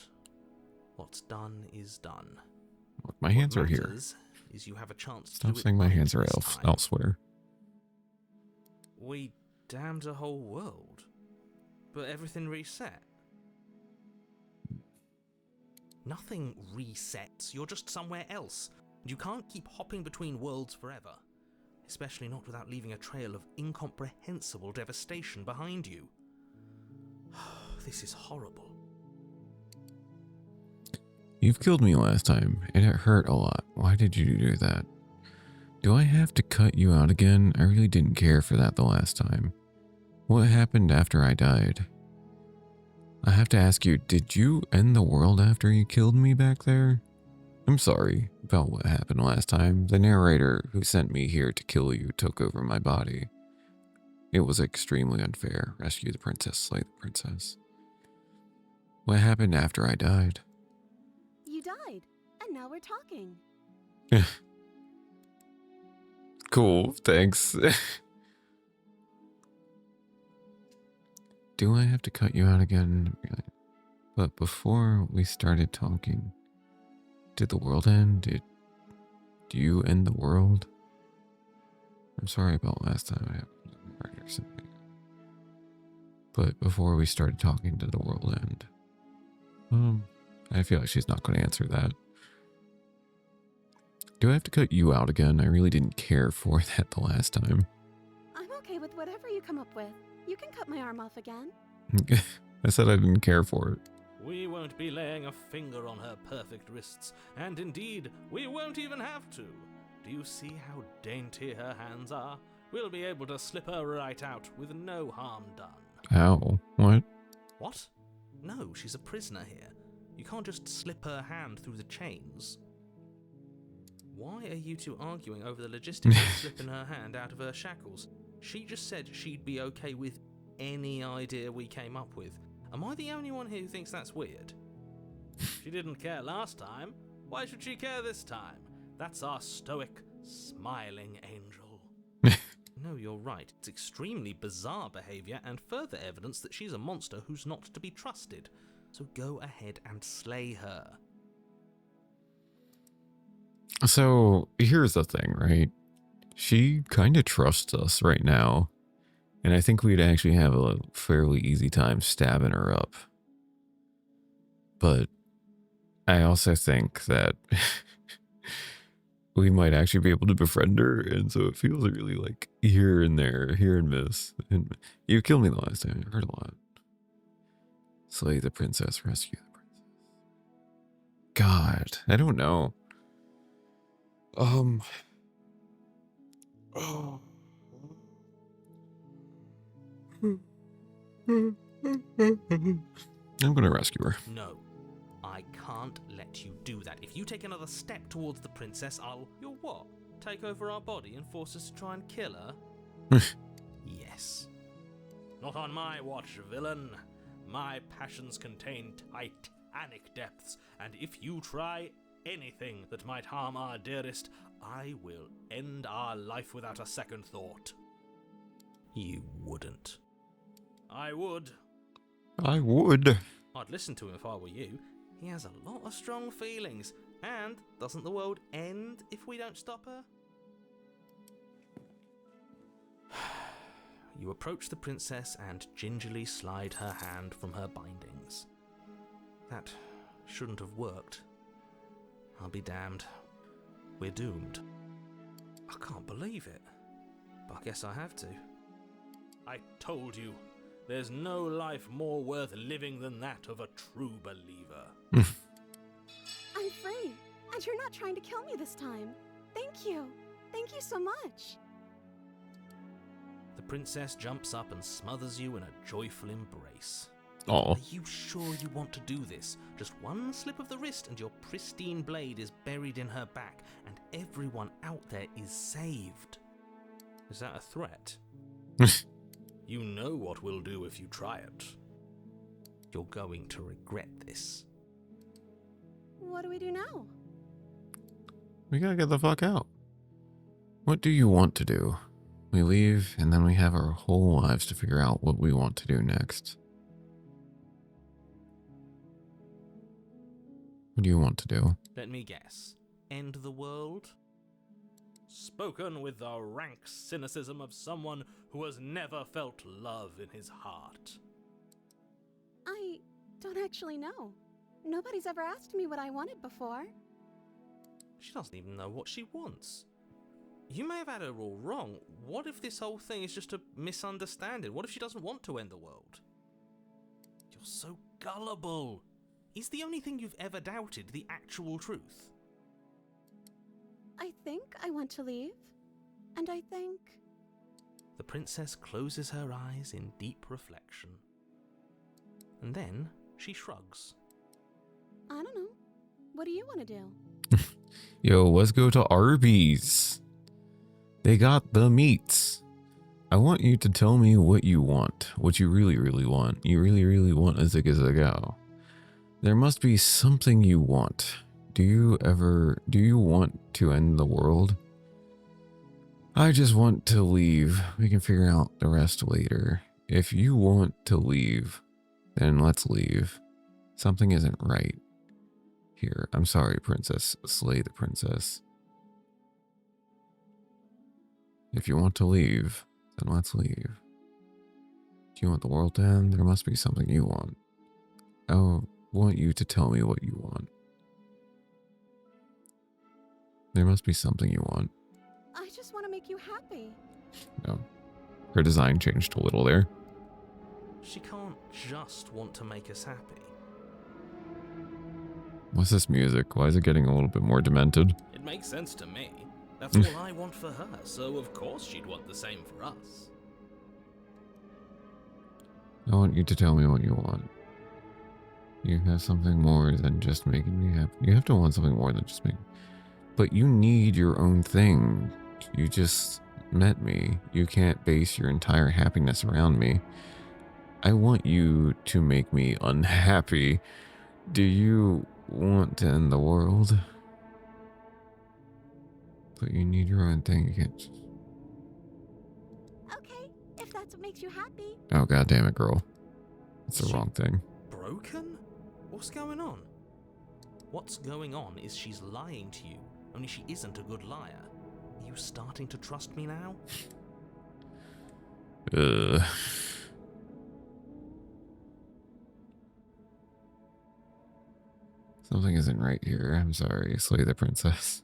what's done is done. Look, my hands What are here. matters is you have a chance to Stop do it saying my right hands are this time. elsewhere. We damned a whole world, but everything reset. Nothing resets, you're just somewhere else. And you can't keep hopping between worlds forever. Especially not without leaving a trail of incomprehensible devastation behind you. This is horrible. You've killed me last time, and it hurt a lot. Why did you do that? Do I have to cut you out again? I really didn't care for that the last time. What happened after I died? I have to ask you, did you end the world after you killed me back there? I'm sorry about what happened last time. The narrator who sent me here to kill you took over my body. It was extremely unfair. Rescue the princess, slay the princess. What happened after I died? You died, and now we're talking. Cool, thanks. Do I have to cut you out again? But before we started talking, did the world end? Do you end the world? I'm sorry about last time. I happened or something. But before we started talking, did the world end? I feel like she's not going to answer that. Do I have to cut you out again? I really didn't care for that the last time. I'm okay with whatever you come up with. You can cut my arm off again. I said I didn't care for it. We won't be laying a finger on her perfect wrists, and indeed, we won't even have to. Do you see how dainty her hands are? We'll be able to slip her right out with no harm done. How? What? What? No, she's a prisoner here. You can't just slip her hand through the chains. Why are you two arguing over the logistics of slipping her hand out of her shackles? She just said she'd be okay with any idea we came up with. Am I the only one here who thinks that's weird? She didn't care last time. Why should she care this time? That's our stoic, smiling angel. No, you're right. It's extremely bizarre behavior and further evidence that she's a monster who's not to be trusted. So go ahead and slay her. So here's the thing, right? She kind of trusts us right now. And I think we'd actually have a fairly easy time stabbing her up. But I also think that we might actually be able to befriend her. And so it feels really like here and there, here and miss. And you killed me the last time. I heard a lot. Slay the princess, rescue the princess. God, I don't know. Oh. I'm gonna rescue her. No, I can't let you do that. If you take another step towards the princess, You'll what? Take over our body and force us to try and kill her? Yes. Not on my watch, villain. My passions contain titanic depths, and if you try anything that might harm our dearest, I will end our life without a second thought. You wouldn't. I would. I would. I'd listen to him if I were you. He has a lot of strong feelings. And doesn't the world end if we don't stop her? You approach the princess and gingerly slide her hand from her bindings. That shouldn't have worked. I'll be damned. We're doomed. I can't believe it. But I guess I have to. I told you. There's no life more worth living than that of a true believer. I'm free, and you're not trying to kill me this time. Thank you. Thank you so much. The princess jumps up and smothers you in a joyful embrace. Oh. Are you sure you want to do this? Just one slip of the wrist and your pristine blade is buried in her back, and everyone out there is saved. Is that a threat? You know what we'll do if you try it. You're going to regret this. What do we do now? We gotta get the fuck out. What do you want to do? We leave, and then we have our whole lives to figure out what we want to do next. What do you want to do? Let me guess. End the world? Spoken with the rank cynicism of someone who has never felt love in his heart. I don't actually know. Nobody's ever asked me what I wanted before. She doesn't even know what she wants. You may have had her all wrong. What if this whole thing is just a misunderstanding? What if she doesn't want to end the world? You're so gullible. Is the only thing you've ever doubted the actual truth? I think I want to leave. And I think... The princess closes her eyes in deep reflection. And then she shrugs. I don't know. What do you want to do? Yo, let's go to Arby's. They got the meats. I want you to tell me what you want. What you really, really want. You really, really want a Zigga. There must be something you want. Do you want to end the world? I just want to leave. We can figure out the rest later. If you want to leave, then let's leave. Something isn't right here. I'm sorry, princess. Slay the princess. If you want to leave, then let's leave. Do you want the world to end? There must be something you want. I want you to tell me what you want. There must be something you want. I just want to make you happy. No. Her design changed a little there. She can't just want to make us happy. What's this music? Why is it getting a little bit more demented? It makes sense to me. That's all I want for her, so of course she'd want the same for us. I want you to tell me what you want. You have something more than just making me happy. You have to want something more than just making... But you need your own thing. You just met me. You can't base your entire happiness around me. I want you to make me unhappy. Do you want to end the world? But you need your own thing. You can't... Okay, if that's what makes you happy. Oh, god damn it, girl. That's the She- wrong thing. Broken? What's going on? What's going on is she's lying to you, only she isn't a good liar. Are you starting to trust me now? Something isn't right here. I'm sorry. Slay the princess.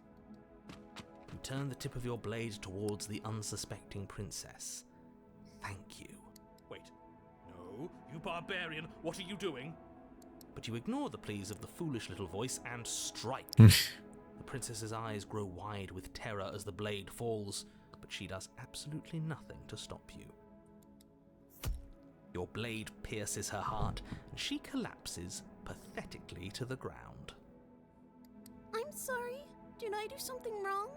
You turn the tip of your blade towards the unsuspecting princess. Thank you. Wait. No, you barbarian, what are you doing? But you ignore the pleas of the foolish little voice and strike. The princess's eyes grow wide with terror as the blade falls, but she does absolutely nothing to stop you. Your blade pierces her heart, and she collapses pathetically to the ground. I'm sorry. Did I do something wrong?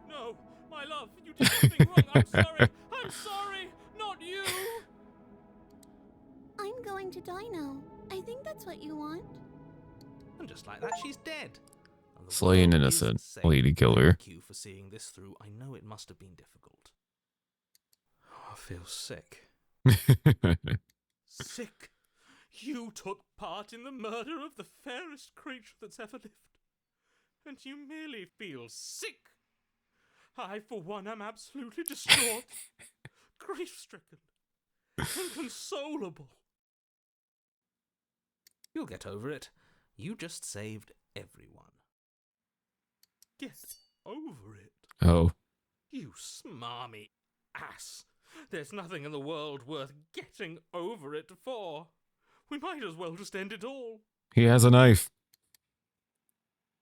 No, my love, you did something wrong. I'm sorry. I'm sorry. Not you. I'm going to die now. I think that's what you want. And just like that, she's dead. And the Slay an world is innocent safe. lady killer. Thank you for seeing this through. I know it must have been difficult. Oh, I feel sick. Sick. You took part in the murder of the fairest creature that's ever lived. And you merely feel sick. I, for one, am absolutely distraught, grief-stricken, inconsolable. You'll get over it. You just saved everyone. Get over it. Oh. You smarmy ass. There's nothing in the world worth getting over it for. We might as well just end it all. He has a knife.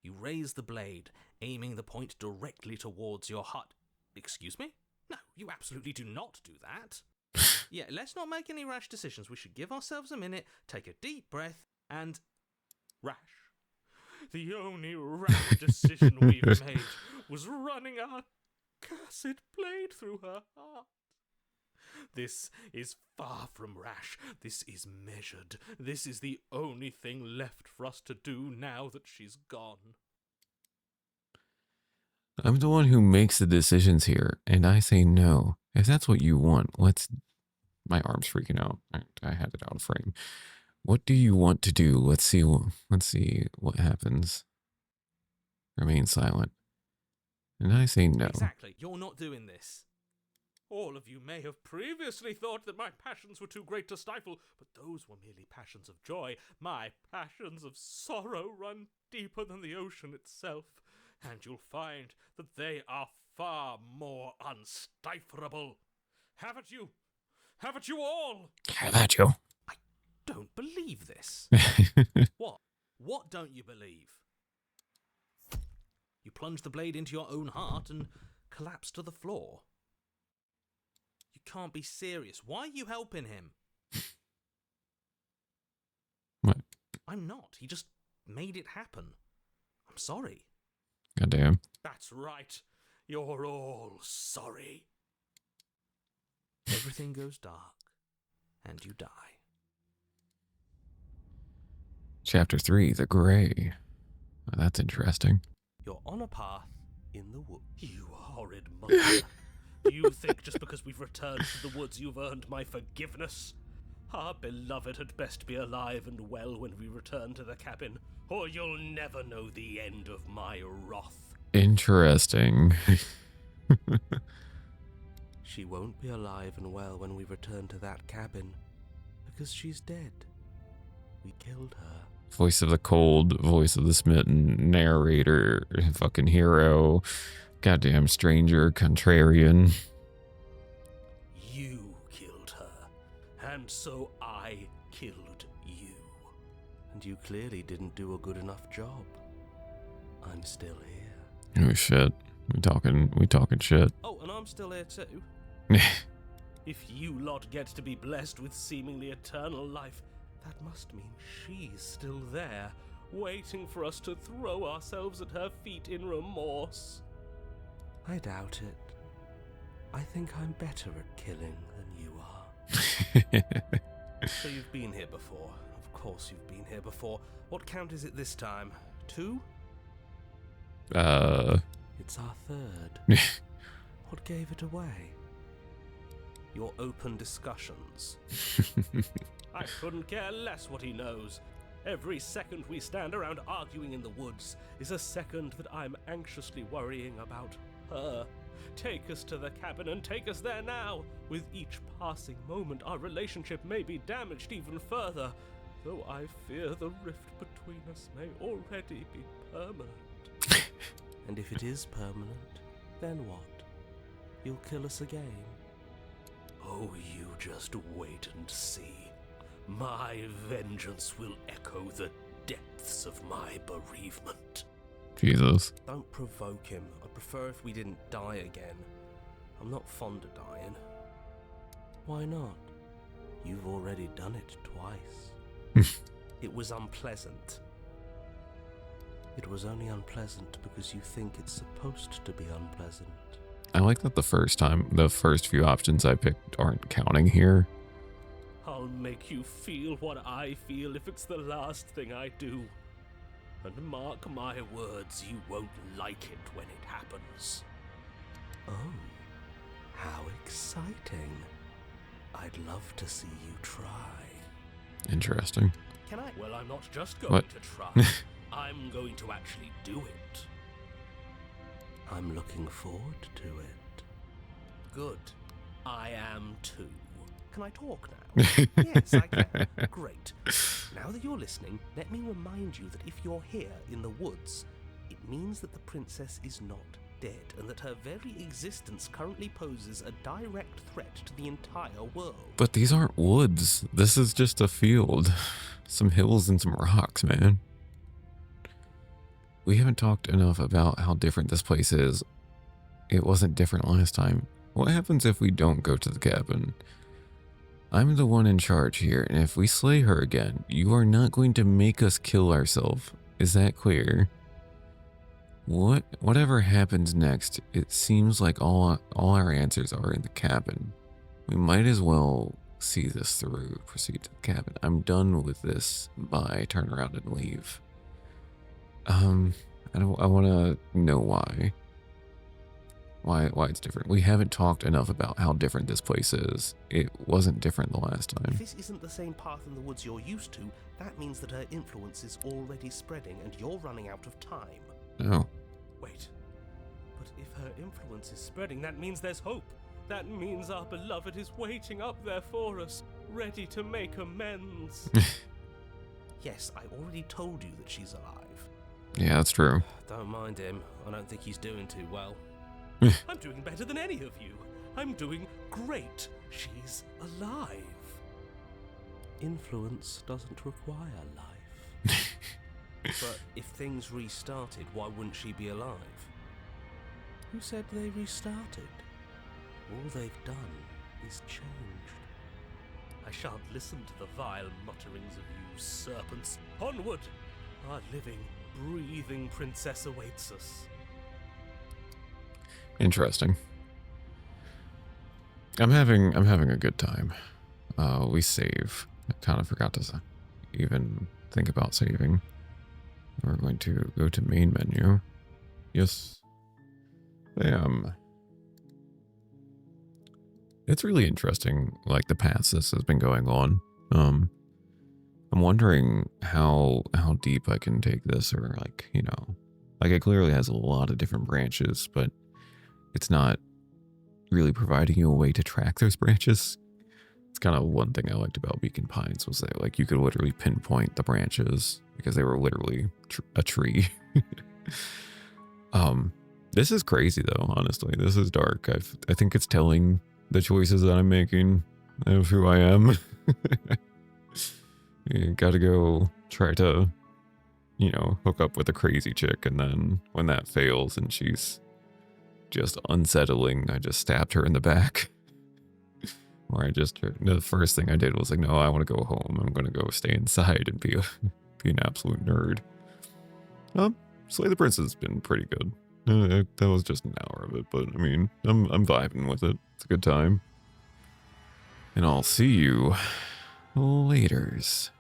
You raise the blade, aiming the point directly towards your heart. Excuse me? No, you absolutely do not do that. Yeah, let's not make any rash decisions. We should give ourselves a minute, take a deep breath, and... Rash. The only rash decision we've made was running our cursed blade through her heart. This is far from rash. This is measured. This is the only thing left for us to do now that she's gone. I'm the one who makes the decisions here, and I say no. If that's what you want, let's... My arm's freaking out. I had it out of frame. What do you want to do? Let's see what happens. Remain silent. And I say no. Exactly, you're not doing this. All of you may have previously thought that my passions were too great to stifle, but those were merely passions of joy. My passions of sorrow run deeper than the ocean itself, and you'll find that they are far more unstiflable. Haven't you? Haven't you all? Have at you. Don't believe this. What? What don't you believe? You plunge the blade into your own heart and collapse to the floor. You can't be serious. Why are you helping him? I'm not. He just made it happen. I'm sorry. Goddamn. That's right. You're all sorry. Everything goes dark, and you die. Chapter 3, The Grey. Oh, that's interesting. You're on a path in the woods. You horrid monster. Do you think just because we've returned to the woods you've earned my forgiveness? Our beloved had best be alive and well when we return to the cabin, or you'll never know the end of my wrath. Interesting. She won't be alive and well when we return to that cabin, because she's dead. We killed her. Voice of the cold, voice of the smitten, narrator, fucking hero, goddamn stranger, contrarian. You killed her, and so I killed you. And you clearly didn't do a good enough job. I'm still here. Oh shit. We talking shit. Oh, and I'm still here too. If you lot get to be blessed with seemingly eternal life, that must mean she's still there, waiting for us to throw ourselves at her feet in remorse. I doubt it. I think I'm better at killing than you are. So you've been here before. Of course you've been here before. What count is it this time? 2? It's our third. What gave it away? Your open discussions. I couldn't care less what he knows. Every second we stand around arguing in the woods is a second that I'm anxiously worrying about her. Take us to the cabin and take us there now. With each passing moment, our relationship may be damaged even further, though I fear the rift between us may already be permanent. And if it is permanent, then what? You'll kill us again? Oh, you just wait and see. My vengeance will echo the depths of my bereavement. Jesus. Don't provoke him. I'd prefer if we didn't die again. I'm not fond of dying. Why not? You've already done it twice. It was unpleasant. It was only unpleasant because you think it's supposed to be unpleasant. I like that the first few options I picked aren't counting here. I'll make you feel what I feel if it's the last thing I do. And mark my words, you won't like it when it happens. Oh, how exciting. I'd love to see you try. Interesting. Can I? Well, I'm not just going What? to try. I'm going to actually do it. I'm looking forward to it. Good. I am too. Can I talk now? Yes, I can. Great. Now that you're listening, let me remind you that if you're here in the woods, it means that the princess is not dead, and that her very existence currently poses a direct threat to the entire world. But these aren't woods. This is just a field. Some hills and some rocks, man. We haven't talked enough about how different this place is. It wasn't different last time. What happens if we don't go to the cabin? I'm the one in charge here, and if we slay her again, you are not going to make us kill ourselves. Is that clear? Whatever happens next, it seems like all our answers are in the cabin. We might as well see this through, proceed to the cabin. I'm done with this. Bye, turn around and leave. I want to know why. Why it's different. We haven't talked enough about how different this place is. It wasn't different the last If time. this isn't the same path in the woods you're used to, that means that her influence is already spreading and you're running out of time. Oh. Wait. But if her influence is spreading, that means there's hope. That means our beloved is waiting up there for us, ready to make amends. Yes, I already told you that she's alive. Yeah, that's true. Don't mind him. I don't think he's doing too well. I'm doing better than any of you. I'm doing great. She's alive. Influence doesn't require life. But if things restarted, why wouldn't she be alive? Who said they restarted? All they've done is changed. I shan't listen to the vile mutterings of you serpents. Onward! Our living, breathing princess awaits us. Interesting. I'm having a good time. We save. I kind of forgot to even think about saving. We're going to go to main menu. Yes. Bam. It's really interesting, like the paths this has been going on. I'm wondering how deep I can take this, or like, you know, like it clearly has a lot of different branches, but it's not really providing you a way to track those branches. It's kind of one thing I liked about Beacon Pines was that like you could literally pinpoint the branches because they were literally a tree. This is crazy though, honestly. This is dark. I think it's telling the choices that I'm making of who I am. You gotta go try to, you know, hook up with a crazy chick, and then when that fails and she's just unsettling, I just stabbed her in the back. Or the first thing I did was like, no, I want to go home. I'm gonna go stay inside and be an absolute nerd. Slay the Princess has been pretty good. That was just an hour of it, but I mean, I'm vibing with it. It's a good time. And I'll see you laters.